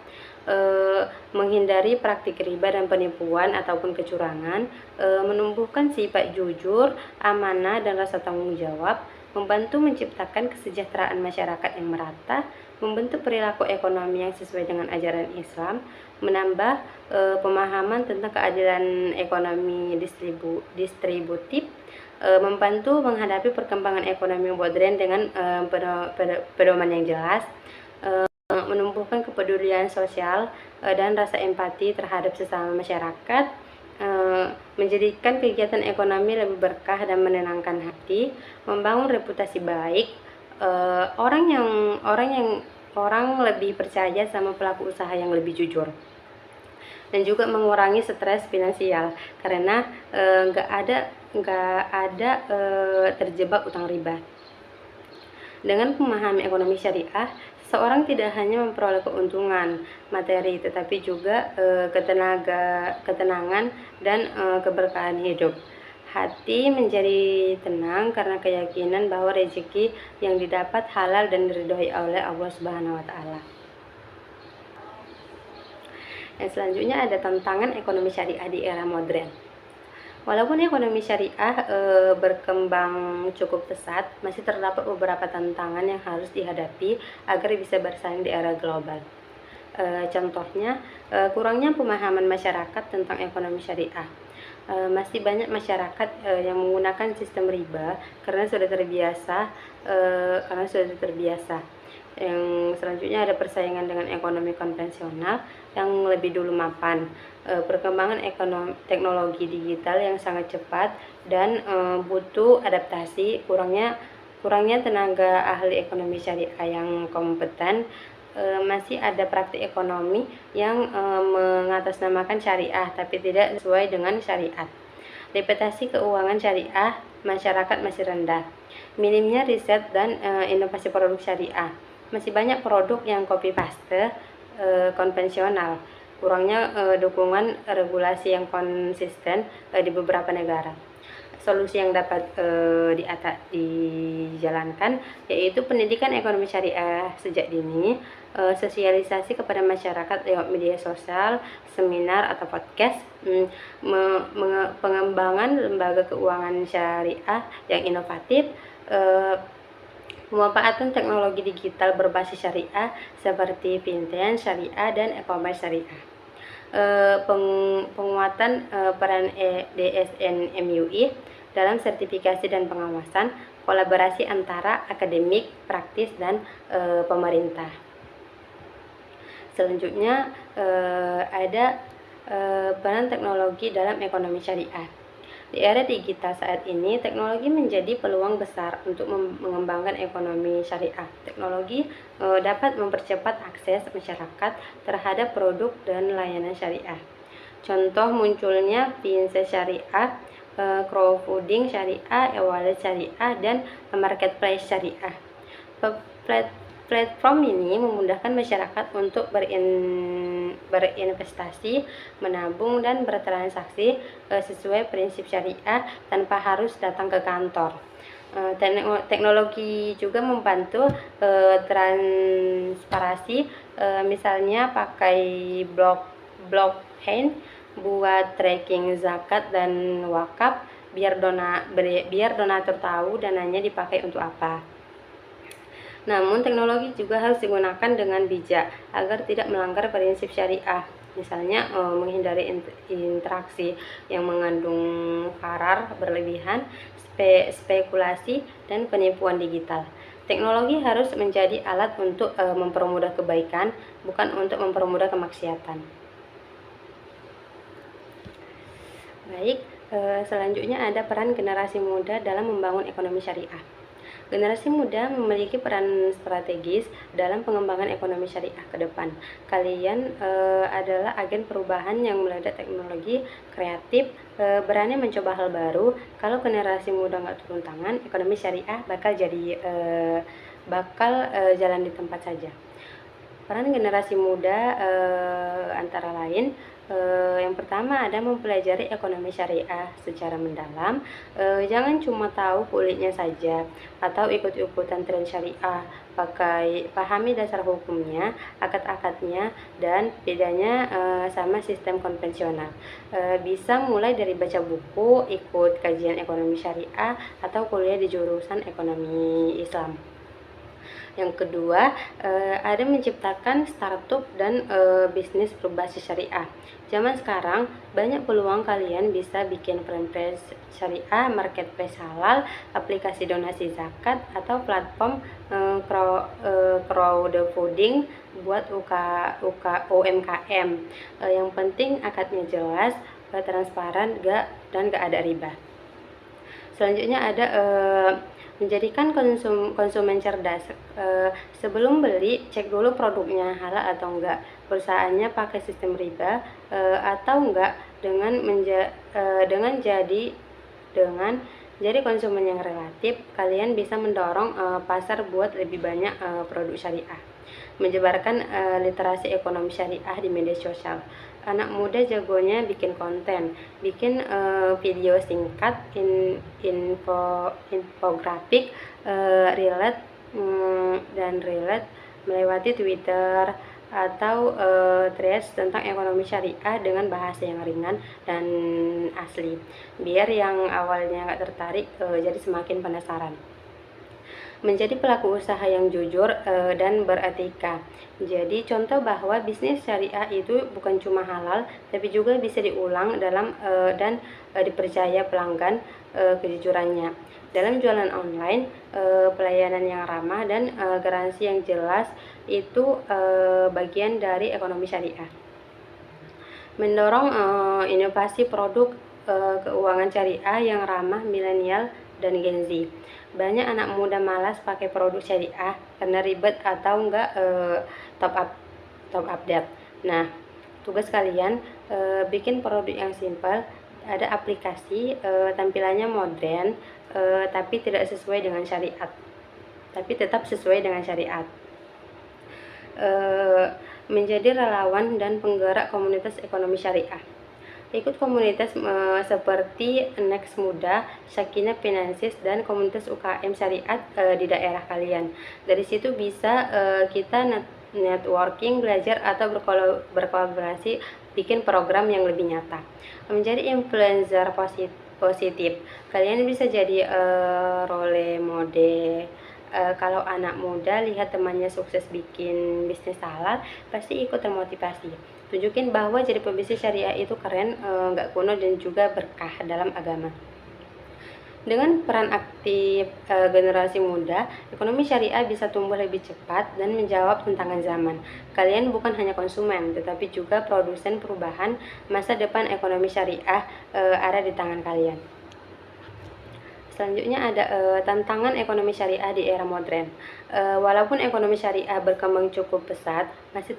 menghindari praktik riba dan penipuan ataupun kecurangan, menumbuhkan sifat jujur, amanah, dan rasa tanggung jawab, membantu menciptakan kesejahteraan masyarakat yang merata, membentuk perilaku ekonomi yang sesuai dengan ajaran Islam, menambah pemahaman tentang keadilan ekonomi distributif, membantu menghadapi perkembangan ekonomi modern dengan pedoman yang jelas, menumbuhkan kepedulian sosial dan rasa empati terhadap sesama masyarakat, menjadikan kegiatan ekonomi lebih berkah dan menenangkan hati, membangun reputasi baik. Orang lebih percaya sama pelaku usaha yang lebih jujur, dan juga mengurangi stres finansial karena nggak ada terjebak utang riba. Dengan memahami ekonomi syariah, seorang tidak hanya memperoleh keuntungan materi, tetapi juga ketenangan dan keberkahan hidup. Hati menjadi tenang karena keyakinan bahwa rezeki yang didapat halal dan diridhoi oleh Allah Subhanahu wa Ta'ala. Yang selanjutnya ada tantangan ekonomi syariah di era modern. Walaupun ekonomi syariah berkembang cukup pesat, masih terdapat beberapa tantangan yang harus dihadapi agar bisa bersaing di era global. Contohnya, kurangnya pemahaman masyarakat tentang ekonomi syariah. Masih banyak masyarakat yang menggunakan sistem riba karena sudah terbiasa. Yang selanjutnya ada persaingan dengan ekonomi konvensional yang lebih dulu mapan, perkembangan teknologi digital yang sangat cepat dan butuh adaptasi, kurangnya tenaga ahli ekonomi syariah yang kompeten. Masih ada praktik ekonomi yang mengatasnamakan syariah tapi tidak sesuai dengan syariat. Reputasi keuangan syariah masyarakat masih rendah. Minimnya riset dan inovasi produk syariah. Masih banyak produk yang copy paste konvensional. Kurangnya dukungan regulasi yang konsisten di beberapa negara. Solusi yang dapat dijalankan yaitu pendidikan ekonomi syariah sejak dini, sosialisasi kepada masyarakat lewat media sosial, seminar atau podcast, pengembangan lembaga keuangan syariah yang inovatif, pemanfaatan teknologi digital berbasis syariah seperti fintech syariah dan e-commerce syariah. Penguatan peran DSN MUI dalam sertifikasi dan pengawasan, kolaborasi antara akademik, praktis, dan pemerintah. Selanjutnya ada peran teknologi dalam ekonomi syariah. Di era digital saat ini, teknologi menjadi peluang besar untuk mengembangkan ekonomi syariah. Teknologi dapat mempercepat akses masyarakat terhadap produk dan layanan syariah. Contoh munculnya fintech syariah, crowdfunding syariah, e-wallet syariah, dan marketplace syariah. Platform ini memudahkan masyarakat untuk berinvestasi, menabung, dan bertransaksi sesuai prinsip syariah tanpa harus datang ke kantor. Teknologi juga membantu transparansi, misalnya pakai blockchain buat tracking zakat dan wakaf, biar donatur tahu dananya dipakai untuk apa. Namun, teknologi juga harus digunakan dengan bijak agar tidak melanggar prinsip syariah. Misalnya, menghindari interaksi yang mengandung karar berlebihan, spekulasi, dan penipuan digital. Teknologi harus menjadi alat untuk mempermudah kebaikan, bukan untuk mempermudah kemaksiatan. Baik, selanjutnya ada peran generasi muda dalam membangun ekonomi syariah. Generasi muda memiliki peran strategis dalam pengembangan ekonomi syariah ke depan. Kalian adalah agen perubahan yang meledak teknologi, kreatif, berani mencoba hal baru. Kalau generasi muda nggak turun tangan, ekonomi syariah bakal jalan di tempat saja. Peran generasi muda antara lain, yang pertama ada mempelajari ekonomi syariah secara mendalam. Jangan cuma tahu kulitnya saja atau ikut-ikutan tren syariah. Pahami dasar hukumnya, akad-akadnya, dan bedanya sama sistem konvensional. Bisa mulai dari baca buku, ikut kajian ekonomi syariah, atau kuliah di jurusan ekonomi Islam. Yang kedua, ada menciptakan startup dan bisnis berbasis syariah. Zaman sekarang, banyak peluang. Kalian bisa bikin franchise syariah, marketplace halal, aplikasi donasi zakat, atau platform crowdfunding buat UMKM. Yang penting akadnya jelas, transparan, dan gak ada riba. Selanjutnya ada menjadikan konsumen cerdas. Sebelum beli, cek dulu produknya halal atau enggak, perusahaannya pakai sistem riba atau enggak. Dengan jadi konsumen yang relatif, kalian bisa mendorong pasar buat lebih banyak produk syariah. Menyebarkan literasi ekonomi syariah di media sosial. Anak muda jagonya bikin konten, bikin video singkat, infografik, relate melewati Twitter atau threads tentang ekonomi syariah dengan bahasa yang ringan dan asli, biar yang awalnya nggak tertarik jadi semakin penasaran. Menjadi pelaku usaha yang jujur dan beretika. Jadi contoh bahwa bisnis syariah itu bukan cuma halal, tapi juga bisa diulang dan dipercaya pelanggan kejujurannya. Dalam jualan online, pelayanan yang ramah dan garansi yang jelas itu bagian dari ekonomi syariah. Mendorong inovasi produk keuangan syariah yang ramah milenial dan Gen Z. Banyak anak muda malas pakai produk syariah karena ribet atau enggak top update. Nah, tugas kalian bikin produk yang simpel, ada aplikasi, tampilannya modern, tapi tidak sesuai dengan syariat. Tapi tetap sesuai dengan syariat. Menjadi relawan dan penggerak komunitas ekonomi syariah. Ikut komunitas seperti Next Muda, Sakinah Finansis, dan komunitas UKM syariat di daerah kalian. Dari situ bisa kita networking, belajar, atau berkolaborasi bikin program yang lebih nyata. Menjadi influencer positif. Kalian bisa jadi role model. Kalau anak muda lihat temannya sukses bikin bisnis halal, pasti ikut termotivasi. Tunjukin bahwa jadi pebisnis syariah itu keren, nggak kuno, dan juga berkah dalam agama. Dengan peran aktif generasi muda, ekonomi syariah bisa tumbuh lebih cepat dan menjawab tantangan zaman. Kalian bukan hanya konsumen, tetapi juga produsen perubahan. Masa depan ekonomi syariah ada di tangan kalian. Selanjutnya ada tantangan ekonomi syariah di era modern. Walaupun ekonomi syariah berkembang cukup pesat, masih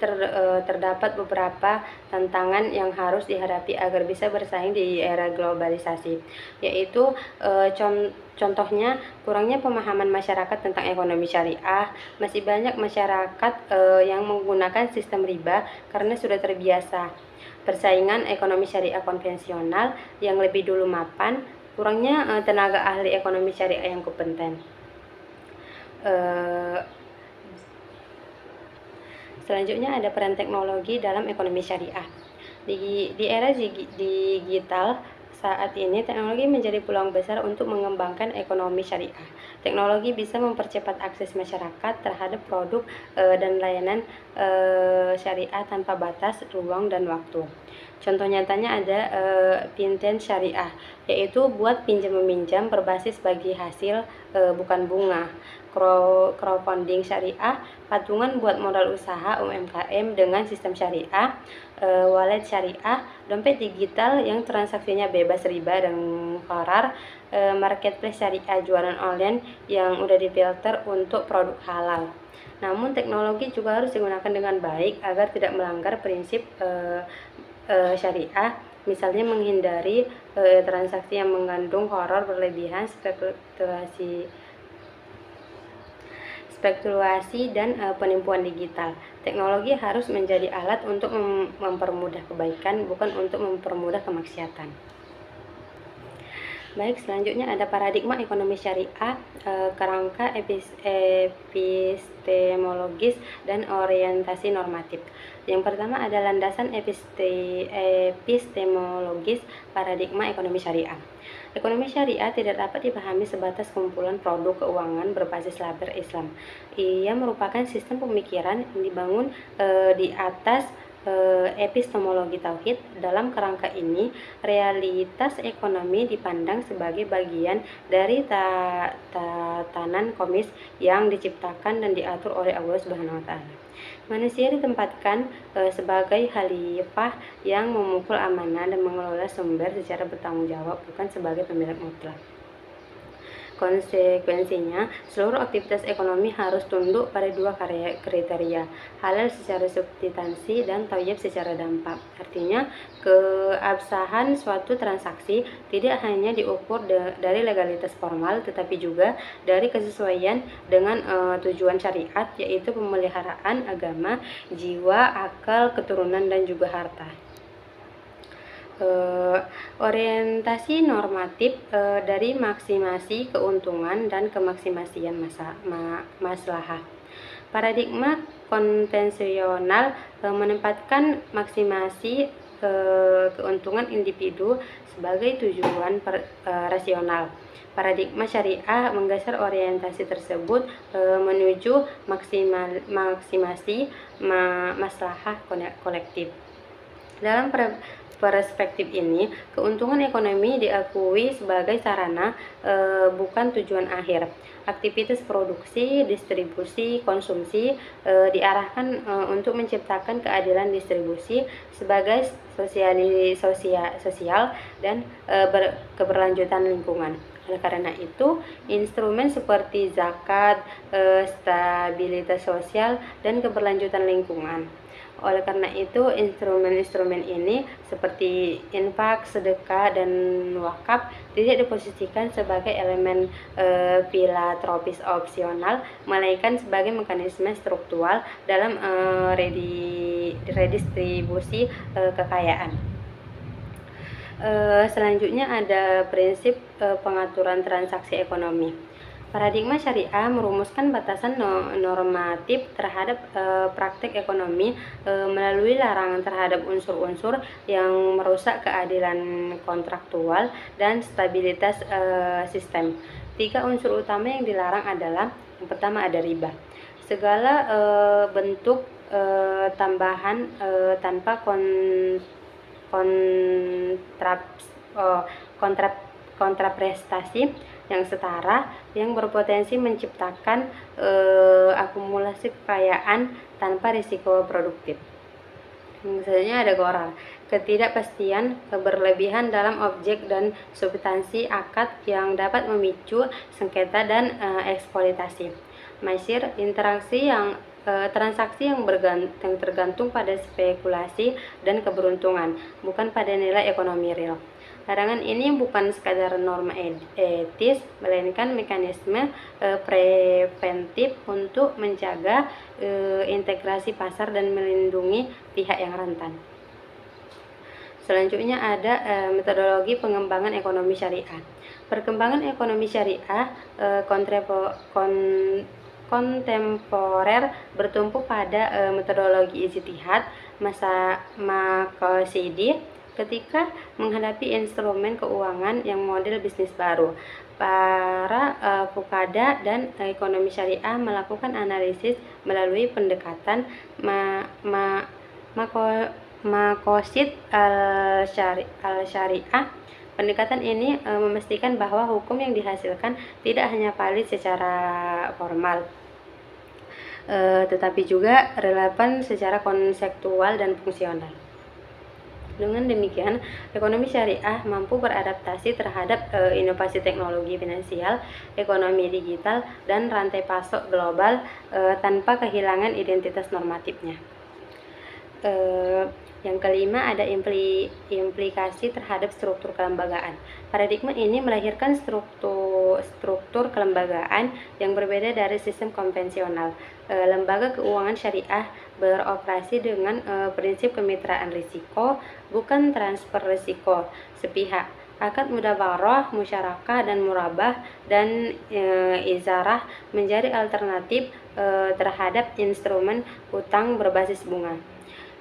terdapat beberapa tantangan yang harus dihadapi agar bisa bersaing di era globalisasi, yaitu contohnya kurangnya pemahaman masyarakat tentang ekonomi syariah. Masih banyak masyarakat yang menggunakan sistem riba karena sudah terbiasa. Persaingan ekonomi syariah konvensional yang lebih dulu mapan, kurangnya tenaga ahli ekonomi syariah yang kompeten. Selanjutnya ada peran teknologi dalam ekonomi syariah. Di era digital saat ini, teknologi menjadi peluang besar untuk mengembangkan ekonomi syariah. Teknologi bisa mempercepat akses masyarakat terhadap produk dan layanan syariah tanpa batas, ruang, dan waktu. Contoh nyatanya ada fintech syariah, yaitu buat pinjam-meminjam berbasis bagi hasil bukan bunga. Crowdfunding syariah, patungan buat modal usaha UMKM dengan sistem syariah. Wallet syariah, dompet digital yang transaksinya bebas riba dan qarar. Marketplace syariah, jualan online yang udah difilter untuk produk halal. Namun teknologi juga harus digunakan dengan baik agar tidak melanggar prinsip syariah, misalnya menghindari transaksi yang mengandung horor berlebihan, spekulasi dan penipuan digital. Teknologi harus menjadi alat untuk mempermudah kebaikan, bukan untuk mempermudah kemaksiatan. Baik, selanjutnya ada paradigma ekonomi syariah, kerangka epistemologis dan orientasi normatif. Yang pertama ada landasan epistemologis paradigma ekonomi syariah. Ekonomi syariah tidak dapat dipahami sebatas kumpulan produk keuangan berbasis label Islam. Ia merupakan sistem pemikiran yang dibangun di atas epistemologi tauhid. Dalam kerangka ini, realitas ekonomi dipandang sebagai bagian dari tatanan kosmis yang diciptakan dan diatur oleh Allah Subhanahu wa taala. Manusia ditempatkan sebagai khalifah yang memukul amanah dan mengelola sumber secara bertanggung jawab, bukan sebagai pemilik mutlak. Konsekuensinya, seluruh aktivitas ekonomi harus tunduk pada dua kriteria, halal secara substansi dan thayyib secara dampak. Artinya, keabsahan suatu transaksi tidak hanya diukur dari legalitas formal, tetapi juga dari kesesuaian dengan tujuan syariat, yaitu pemeliharaan agama, jiwa, akal, keturunan, dan juga harta. Orientasi normatif dari maksimasi keuntungan dan kemaksimasian maslahah. Paradigma konvensional menempatkan maksimasi keuntungan individu sebagai tujuan rasional. Paradigma syariah menggeser orientasi tersebut menuju maksimasi maslahah kolektif. Dalam perspektif ini, keuntungan ekonomi diakui sebagai sarana, bukan tujuan akhir. Aktivitas produksi, distribusi, konsumsi diarahkan untuk menciptakan keadilan distribusi sebagai sosial dan keberlanjutan lingkungan. Oleh karena itu, instrumen seperti zakat, stabilitas sosial, dan keberlanjutan lingkungan. Oleh karena itu, instrumen-instrumen ini seperti infak, sedekah, dan wakaf tidak diposisikan sebagai elemen filantropis opsional, melainkan sebagai mekanisme struktural dalam redistribusi kekayaan. Selanjutnya ada prinsip pengaturan transaksi ekonomi. Paradigma syariah merumuskan batasan normatif terhadap praktik ekonomi melalui larangan terhadap unsur-unsur yang merusak keadilan kontraktual dan stabilitas sistem. 3 unsur utama yang dilarang adalah, yang pertama ada riba. Segala bentuk tambahan tanpa kontraprestasi yang setara yang berpotensi menciptakan akumulasi kekayaan tanpa risiko produktif. Misalnya ada GORAL, ketidakpastian berlebihan dalam objek dan substansi akad yang dapat memicu sengketa dan eksploitasi. MISIR, transaksi yang tergantung pada spekulasi dan keberuntungan, bukan pada nilai ekonomi real. Larangan ini bukan sekadar norma etis, melainkan mekanisme preventif untuk menjaga integrasi pasar dan melindungi pihak yang rentan. Selanjutnya ada metodologi pengembangan ekonomi syariah. Perkembangan ekonomi syariah kontemporer bertumpu pada metodologi ijtihad maqasidih ketika menghadapi instrumen keuangan yang model bisnis baru. Para fuqaha dan ekonomi syariah melakukan analisis melalui pendekatan maqasid al-syariah. Pendekatan ini memastikan bahwa hukum yang dihasilkan tidak hanya valid secara formal, tetapi juga relevan secara konseptual dan fungsional. Dengan demikian, ekonomi syariah mampu beradaptasi terhadap inovasi teknologi finansial, ekonomi digital, dan rantai pasok global tanpa kehilangan identitas normatifnya. Yang kelima ada implikasi terhadap struktur kelembagaan. Paradigma ini melahirkan struktur kelembagaan yang berbeda dari sistem konvensional. Lembaga keuangan syariah beroperasi dengan prinsip kemitraan risiko, bukan transfer risiko sepihak. Akad mudawarah, musyarakah, dan murabah dan izarah menjadi alternatif terhadap instrumen utang berbasis bunga.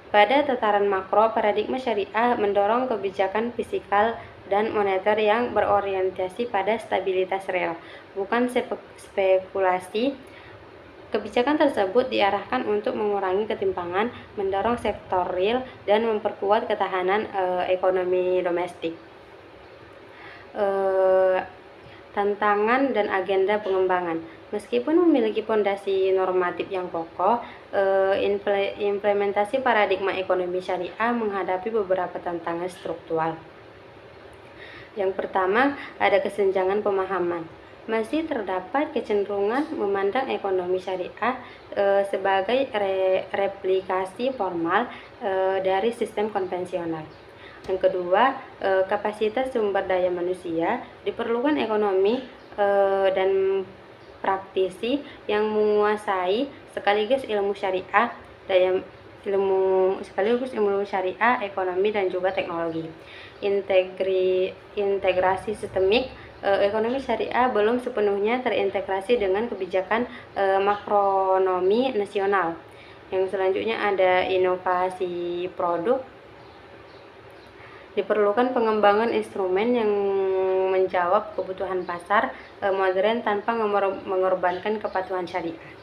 Pada tataran makro, paradigma syariah mendorong kebijakan fiskal dan moneter yang berorientasi pada stabilitas real, bukan spekulasi. Kebijakan tersebut diarahkan untuk mengurangi ketimpangan, mendorong sektor real, dan memperkuat ketahanan ekonomi domestik. Tantangan dan agenda pengembangan. Meskipun memiliki fondasi normatif yang kokoh, implementasi paradigma ekonomi syariah menghadapi beberapa tantangan struktural. Yang pertama, ada kesenjangan pemahaman. Masih terdapat kecenderungan memandang ekonomi syariah sebagai replikasi formal dari sistem konvensional. Yang kedua, kapasitas sumber daya manusia. Diperlukan ekonomi dan praktisi yang menguasai sekaligus ilmu syariah, ilmu syariah, ekonomi, dan juga teknologi. Integrasi sistemik. Ekonomi syariah belum sepenuhnya terintegrasi dengan kebijakan makronomi nasional. Yang selanjutnya ada inovasi produk. Diperlukan pengembangan instrumen yang menjawab kebutuhan pasar modern tanpa mengorbankan kepatuhan syariah.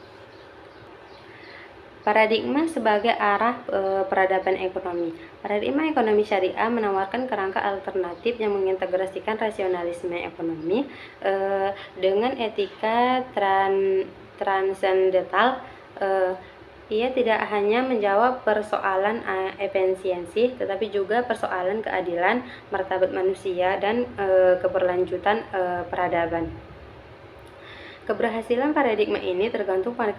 Paradigma sebagai arah peradaban ekonomi. Paradigma ekonomi syariah menawarkan kerangka alternatif yang mengintegrasikan rasionalisme ekonomi dengan etika transendental. Ia tidak hanya menjawab persoalan efisiensi, tetapi juga persoalan keadilan, martabat manusia, dan keberlanjutan peradaban. Keberhasilan paradigma ini tergantung pada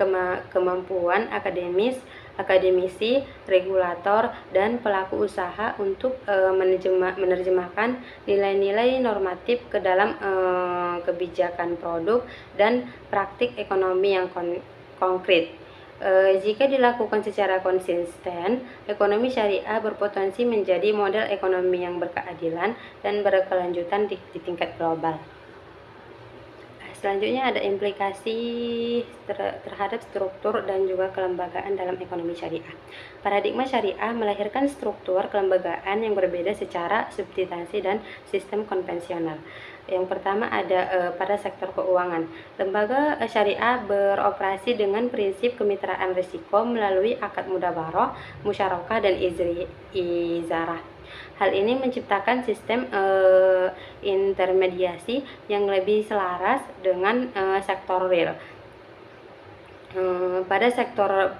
kemampuan akademisi, regulator, dan pelaku usaha untuk menerjemahkan nilai-nilai normatif ke dalam kebijakan produk dan praktik ekonomi yang konkret. Jika dilakukan secara konsisten, ekonomi syariah berpotensi menjadi model ekonomi yang berkeadilan dan berkelanjutan di tingkat global. Selanjutnya ada implikasi terhadap struktur dan juga kelembagaan dalam ekonomi syariah. Paradigma syariah melahirkan struktur kelembagaan yang berbeda secara substansi dan sistem konvensional. Yang pertama ada pada sektor keuangan. Lembaga syariah beroperasi dengan prinsip kemitraan risiko melalui akad mudabaroh, musyarakah, dan izarah. Hal ini menciptakan sistem intermediasi yang lebih selaras dengan sektor real. Pada sektor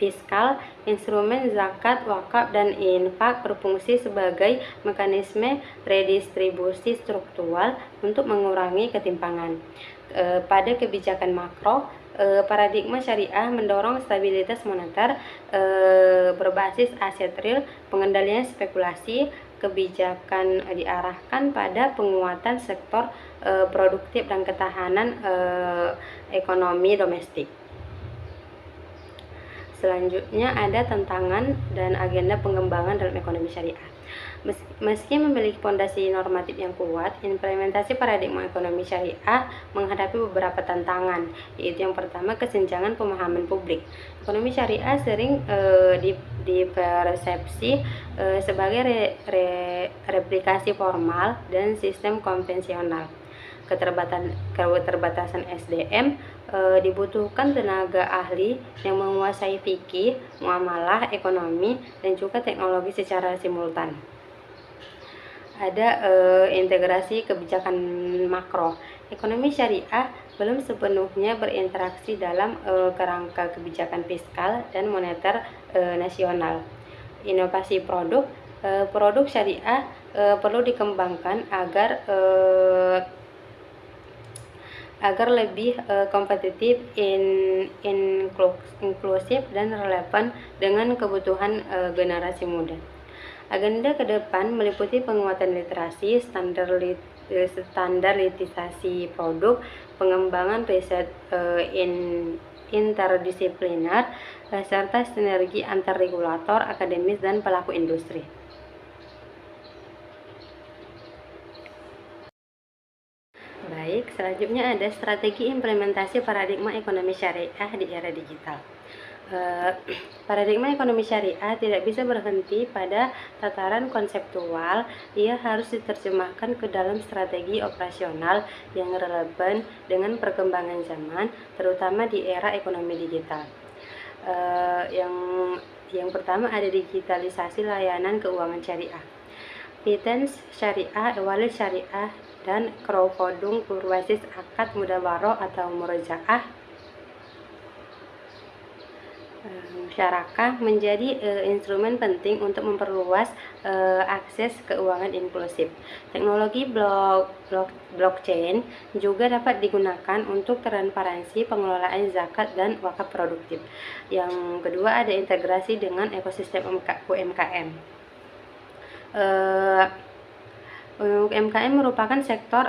fiskal, instrumen zakat, wakaf, dan infak berfungsi sebagai mekanisme redistribusi struktural untuk mengurangi ketimpangan. Pada kebijakan makro, paradigma syariah mendorong stabilitas moneter berbasis aset real, pengendalian spekulasi. Kebijakan diarahkan pada penguatan sektor produktif dan ketahanan ekonomi domestik. Selanjutnya ada tantangan dan agenda pengembangan dalam ekonomi syariah. Meski memiliki fondasi normatif yang kuat, implementasi paradigma ekonomi syariah menghadapi beberapa tantangan, yaitu yang pertama, kesenjangan pemahaman publik. Ekonomi syariah sering dipersepsi sebagai replikasi formal dan sistem konvensional. Keterbatasan SDM, dibutuhkan tenaga ahli yang menguasai fikih, muamalah, ekonomi, dan juga teknologi secara simultan. Ada integrasi kebijakan makro. Ekonomi syariah belum sepenuhnya berinteraksi dalam kerangka kebijakan fiskal dan moneter nasional. Inovasi produk syariah perlu dikembangkan agar lebih kompetitif, inklusif, dan relevan dengan kebutuhan generasi muda. Agenda ke depan meliputi penguatan literasi, standarisasi produk, pengembangan riset interdisipliner, serta sinergi antar regulator, akademis, dan pelaku industri. Baik, selanjutnya ada strategi implementasi paradigma ekonomi syariah di era digital. Paradigma ekonomi syariah tidak bisa berhenti pada tataran konseptual, ia harus diterjemahkan ke dalam strategi operasional yang relevan dengan perkembangan zaman, terutama di era ekonomi digital. Yang pertama ada digitalisasi layanan keuangan syariah. Pittance syariah, wallet syariah, dan crowdfunding berbasis akad mudabaroh atau murojaah musyarakah menjadi instrumen penting untuk memperluas akses keuangan inklusif. Teknologi blockchain juga dapat digunakan untuk transparansi pengelolaan zakat dan wakaf produktif. Yang kedua ada integrasi dengan ekosistem UMKM. UMKM merupakan sektor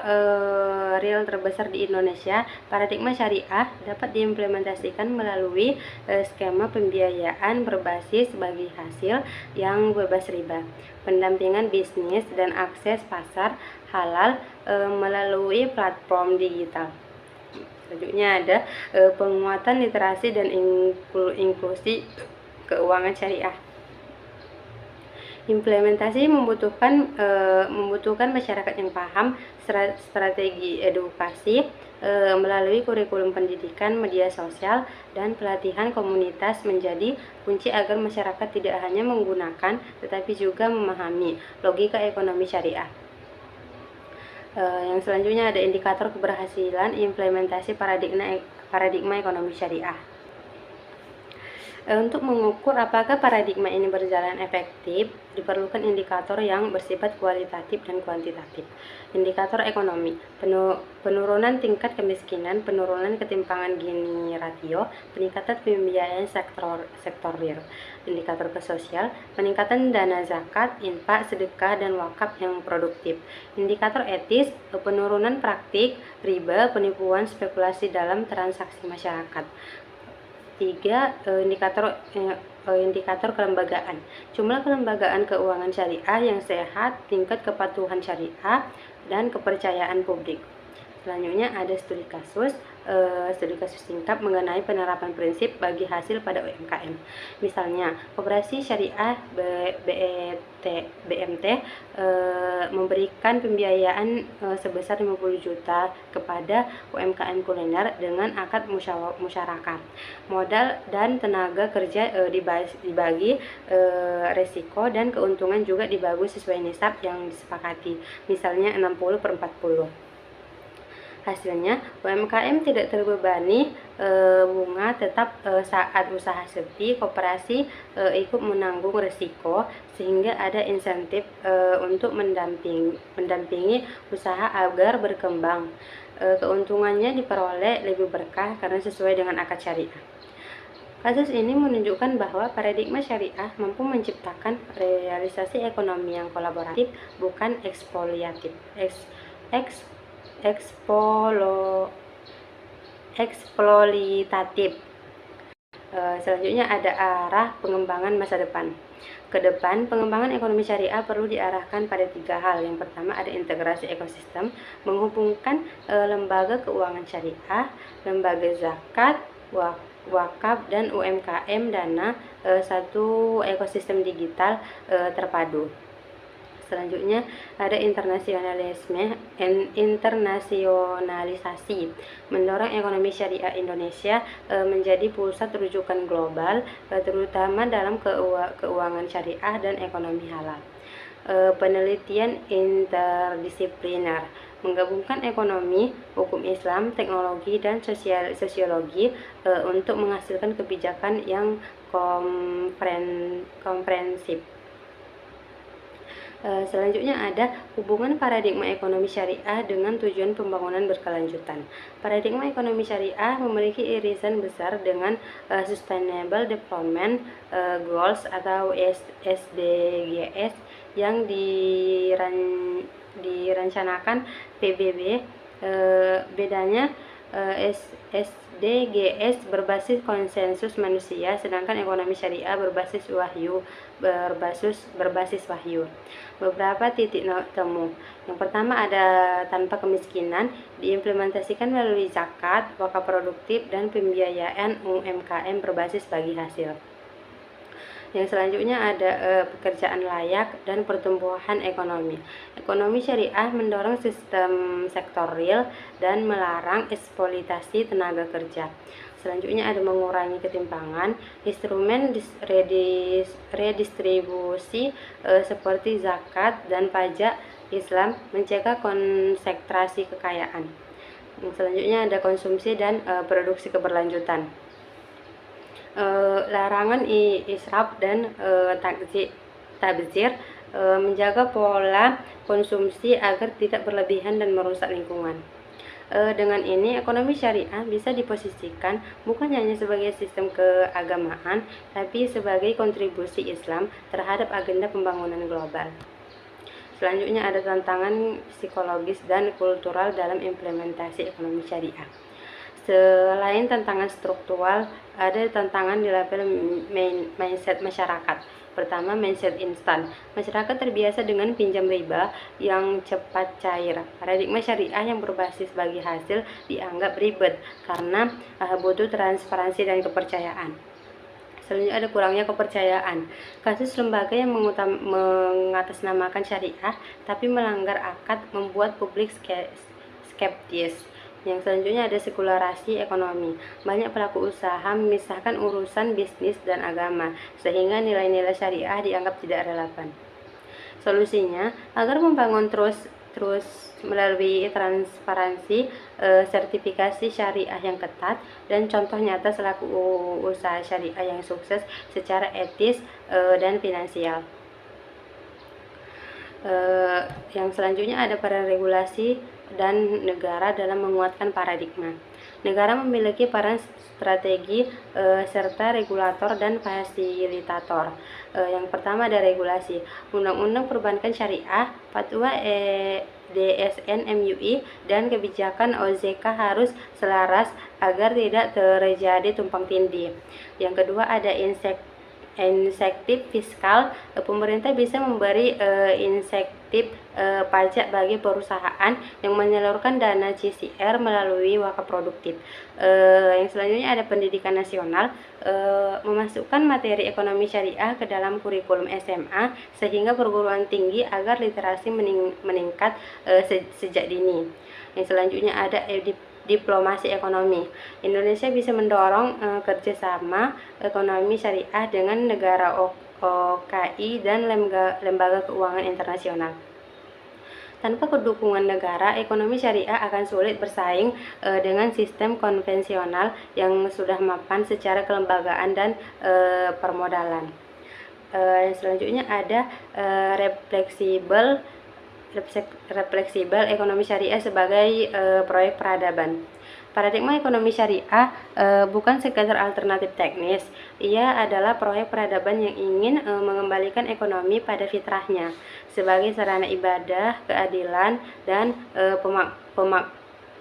real terbesar di Indonesia. Paradigma syariah dapat diimplementasikan melalui skema pembiayaan berbasis bagi hasil yang bebas riba, pendampingan bisnis, dan akses pasar halal melalui platform digital. Selanjutnya ada penguatan literasi dan inklusi keuangan syariah. Implementasi membutuhkan masyarakat yang paham strategi edukasi melalui kurikulum pendidikan, media sosial, dan pelatihan komunitas menjadi kunci agar masyarakat tidak hanya menggunakan tetapi juga memahami logika ekonomi syariah. Yang selanjutnya ada indikator keberhasilan implementasi paradigma ekonomi syariah. Untuk mengukur apakah paradigma ini berjalan efektif, diperlukan indikator yang bersifat kualitatif dan kuantitatif. Indikator ekonomi, penurunan tingkat kemiskinan, penurunan ketimpangan Gini ratio, peningkatan pembiayaan sektor real. Indikator sosial, peningkatan dana zakat, infak, sedekah, dan wakaf yang produktif. Indikator etis, penurunan praktik riba, penipuan, spekulasi dalam transaksi masyarakat. 3. Indikator kelembagaan, jumlah kelembagaan keuangan syariah yang sehat, tingkat kepatuhan syariah, dan kepercayaan publik. Selanjutnya ada studi kasus singkat mengenai penerapan prinsip bagi hasil pada UMKM. Misalnya, Koperasi Syariah BMT memberikan pembiayaan sebesar 50 juta kepada UMKM kuliner dengan akad musyarakat. Modal dan tenaga kerja dibagi, resiko dan keuntungan juga dibagi sesuai nisab yang disepakati. Misalnya 60/40. Hasilnya, UMKM tidak terbebani bunga tetap saat usaha sepi. Koperasi ikut menanggung risiko sehingga ada insentif untuk mendampingi usaha agar berkembang. Keuntungannya diperoleh lebih berkah karena sesuai dengan akad syariah. Kasus ini menunjukkan bahwa paradigma syariah mampu menciptakan realisasi ekonomi yang kolaboratif, bukan eksploitatif. Selanjutnya ada arah pengembangan masa depan. Ke depan, pengembangan ekonomi syariah perlu diarahkan pada 3 hal. Yang pertama ada integrasi ekosistem, menghubungkan lembaga keuangan syariah, lembaga zakat, wakaf, dan UMKM dana, satu ekosistem digital terpadu. Selanjutnya ada internasionalisasi, mendorong ekonomi syariah Indonesia menjadi pusat rujukan global, terutama dalam keuangan syariah dan ekonomi halal. Penelitian interdisipliner, menggabungkan ekonomi, hukum Islam, teknologi, dan sosiologi untuk menghasilkan kebijakan yang komprehensif. Selanjutnya ada hubungan paradigma ekonomi syariah dengan tujuan pembangunan berkelanjutan. Paradigma ekonomi syariah memiliki irisan besar dengan Sustainable Development Goals atau SDGs yang dirancanakan PBB. Bedanya SDGs berbasis konsensus manusia, sedangkan ekonomi syariah berbasis wahyu. Beberapa titik temu. Yang pertama ada tanpa kemiskinan, diimplementasikan melalui zakat, wakaf produktif, dan pembiayaan UMKM berbasis bagi hasil. Yang selanjutnya ada pekerjaan layak dan pertumbuhan ekonomi. Ekonomi syariah mendorong sistem sektor real dan melarang eksploitasi tenaga kerja. Selanjutnya ada mengurangi ketimpangan, instrumen redistribusi seperti zakat dan pajak Islam mencegah konsentrasi kekayaan. Selanjutnya ada konsumsi dan produksi keberlanjutan. Larangan israf dan tabzir, menjaga pola konsumsi agar tidak berlebihan dan merusak lingkungan. Dengan ini, ekonomi syariah bisa diposisikan bukan hanya sebagai sistem keagamaan, tapi sebagai kontribusi Islam terhadap agenda pembangunan global. Selanjutnya ada tantangan psikologis dan kultural dalam implementasi ekonomi syariah. Selain tantangan struktural, ada tantangan di level mindset masyarakat. Pertama, mindset instan. Masyarakat terbiasa dengan pinjam riba yang cepat cair. Paradigma syariah yang berbasis bagi hasil dianggap ribet karena butuh transparansi dan kepercayaan. Selanjutnya ada kurangnya kepercayaan. Kasus lembaga yang mengatasnamakan syariah tapi melanggar akad membuat publik skeptis. Yang selanjutnya ada sekularasi ekonomi. Banyak pelaku usaha memisahkan urusan bisnis dan agama, sehingga nilai-nilai syariah dianggap tidak relevan. Solusinya, agar membangun terus melalui transparansi, sertifikasi syariah yang ketat, dan contoh nyata selaku usaha syariah yang sukses secara etis dan finansial. Yang selanjutnya ada peran regulasi dan negara dalam menguatkan paradigma. Negara memiliki peran strategi serta regulator dan fasilitator. Yang pertama ada regulasi. Undang-undang Perbankan Syariah, Fatwa DSN MUI, dan kebijakan OJK harus selaras agar tidak terjadi tumpang tindih. Yang kedua ada insentif fiskal, pemerintah bisa memberi insentif pajak bagi perusahaan yang menyalurkan dana CSR melalui wakaf produktif. Yang selanjutnya ada pendidikan nasional, memasukkan materi ekonomi syariah ke dalam kurikulum SMA sehingga perguruan tinggi agar literasi meningkat sejak dini. Yang selanjutnya ada diplomasi ekonomi. Indonesia bisa mendorong kerjasama ekonomi syariah dengan negara OKI dan lembaga keuangan internasional. Tanpa kedukungan negara, ekonomi syariah akan sulit bersaing dengan sistem konvensional yang sudah mapan secara kelembagaan dan permodalan. Yang selanjutnya ada refleksibel ekonomi syariah sebagai proyek peradaban. Paradigma ekonomi syariah bukan sekadar alternatif teknis, ia adalah proyek peradaban yang ingin mengembalikan ekonomi pada fitrahnya sebagai sarana ibadah, keadilan, dan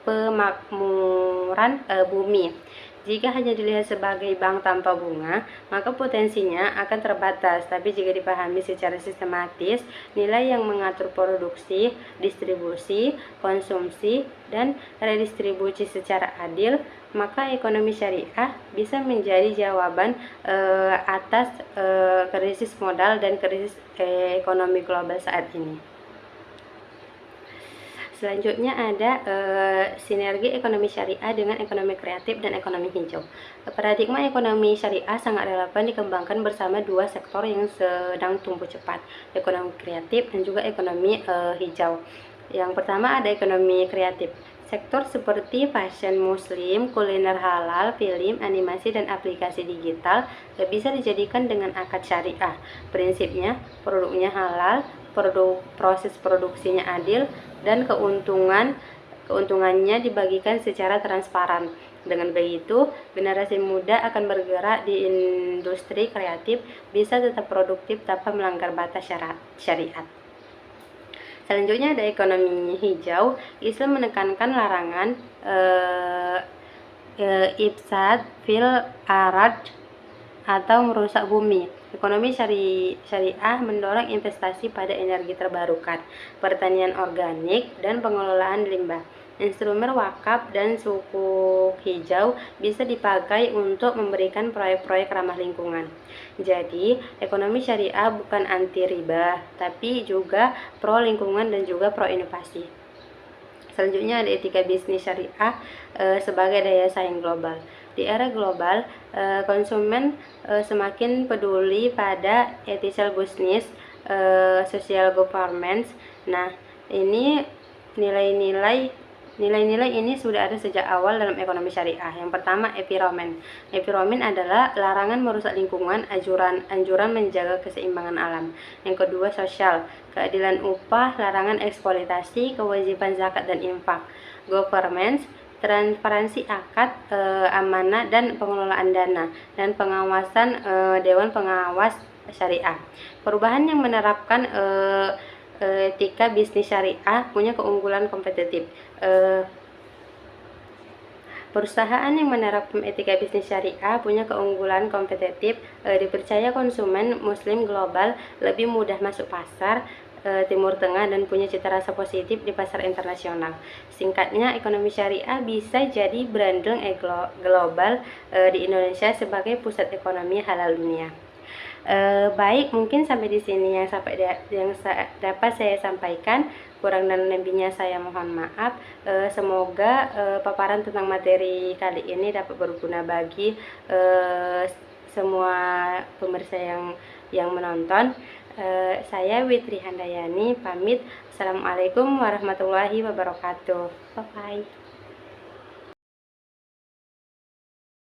pemakmuran bumi. Jika hanya dilihat sebagai bank tanpa bunga, maka potensinya akan terbatas. Tapi jika dipahami secara sistematis, nilai yang mengatur produksi, distribusi, konsumsi, dan redistribusi secara adil, maka ekonomi syariah bisa menjadi jawaban atas krisis modal dan krisis ekonomi global saat ini. Selanjutnya ada sinergi ekonomi syariah dengan ekonomi kreatif dan ekonomi hijau. Paradigma ekonomi syariah sangat relevan dikembangkan bersama dua sektor yang sedang tumbuh cepat, ekonomi kreatif dan juga ekonomi hijau. Yang pertama ada ekonomi kreatif. Sektor seperti fashion muslim, kuliner halal, film, animasi, dan aplikasi digital bisa dijadikan dengan akad syariah. Prinsipnya, produknya halal, proses produksinya adil, dan keuntungannya dibagikan secara transparan. Dengan begitu, generasi muda akan bergerak di industri kreatif, bisa tetap produktif tanpa melanggar batas syariat. Selanjutnya ada ekonomi hijau. Islam menekankan larangan ifsad fil arad atau merusak bumi. Ekonomi syariah mendorong investasi pada energi terbarukan, pertanian organik, dan pengelolaan limbah. Instrumen wakaf dan sukuk hijau bisa dipakai untuk memberikan proyek-proyek ramah lingkungan. Jadi, ekonomi syariah bukan anti riba, tapi juga pro lingkungan dan juga pro inovasi. Selanjutnya ada etika bisnis syariah sebagai daya saing global. Di era global, konsumen semakin peduli pada ethical business, social governance. Nah, ini nilai-nilai ini sudah ada sejak awal dalam ekonomi syariah. Yang pertama, environment. Environment adalah larangan merusak lingkungan, anjuran menjaga keseimbangan alam. Yang kedua, sosial. Keadilan upah, larangan eksploitasi, kewajiban zakat dan infak. Governance, transparansi akad, amanah dan pengelolaan dana, dan pengawasan Dewan Pengawas Syariah. Perubahan yang menerapkan etika bisnis syariah punya keunggulan kompetitif. Perusahaan yang menerapkan etika bisnis syariah punya keunggulan kompetitif, dipercaya konsumen muslim global lebih mudah masuk pasar Timur Tengah dan punya cita rasa positif di pasar internasional. Singkatnya, ekonomi syariah bisa jadi branding global di Indonesia sebagai pusat ekonomi halal dunia. Baik, mungkin sampai di sini yang dapat saya sampaikan. Kurang dan lebihnya saya mohon maaf. Semoga paparan tentang materi kali ini dapat berguna bagi semua pemirsa yang menonton. Saya Witri Handayani pamit. Assalamualaikum warahmatullahi wabarakatuh. Bye bye.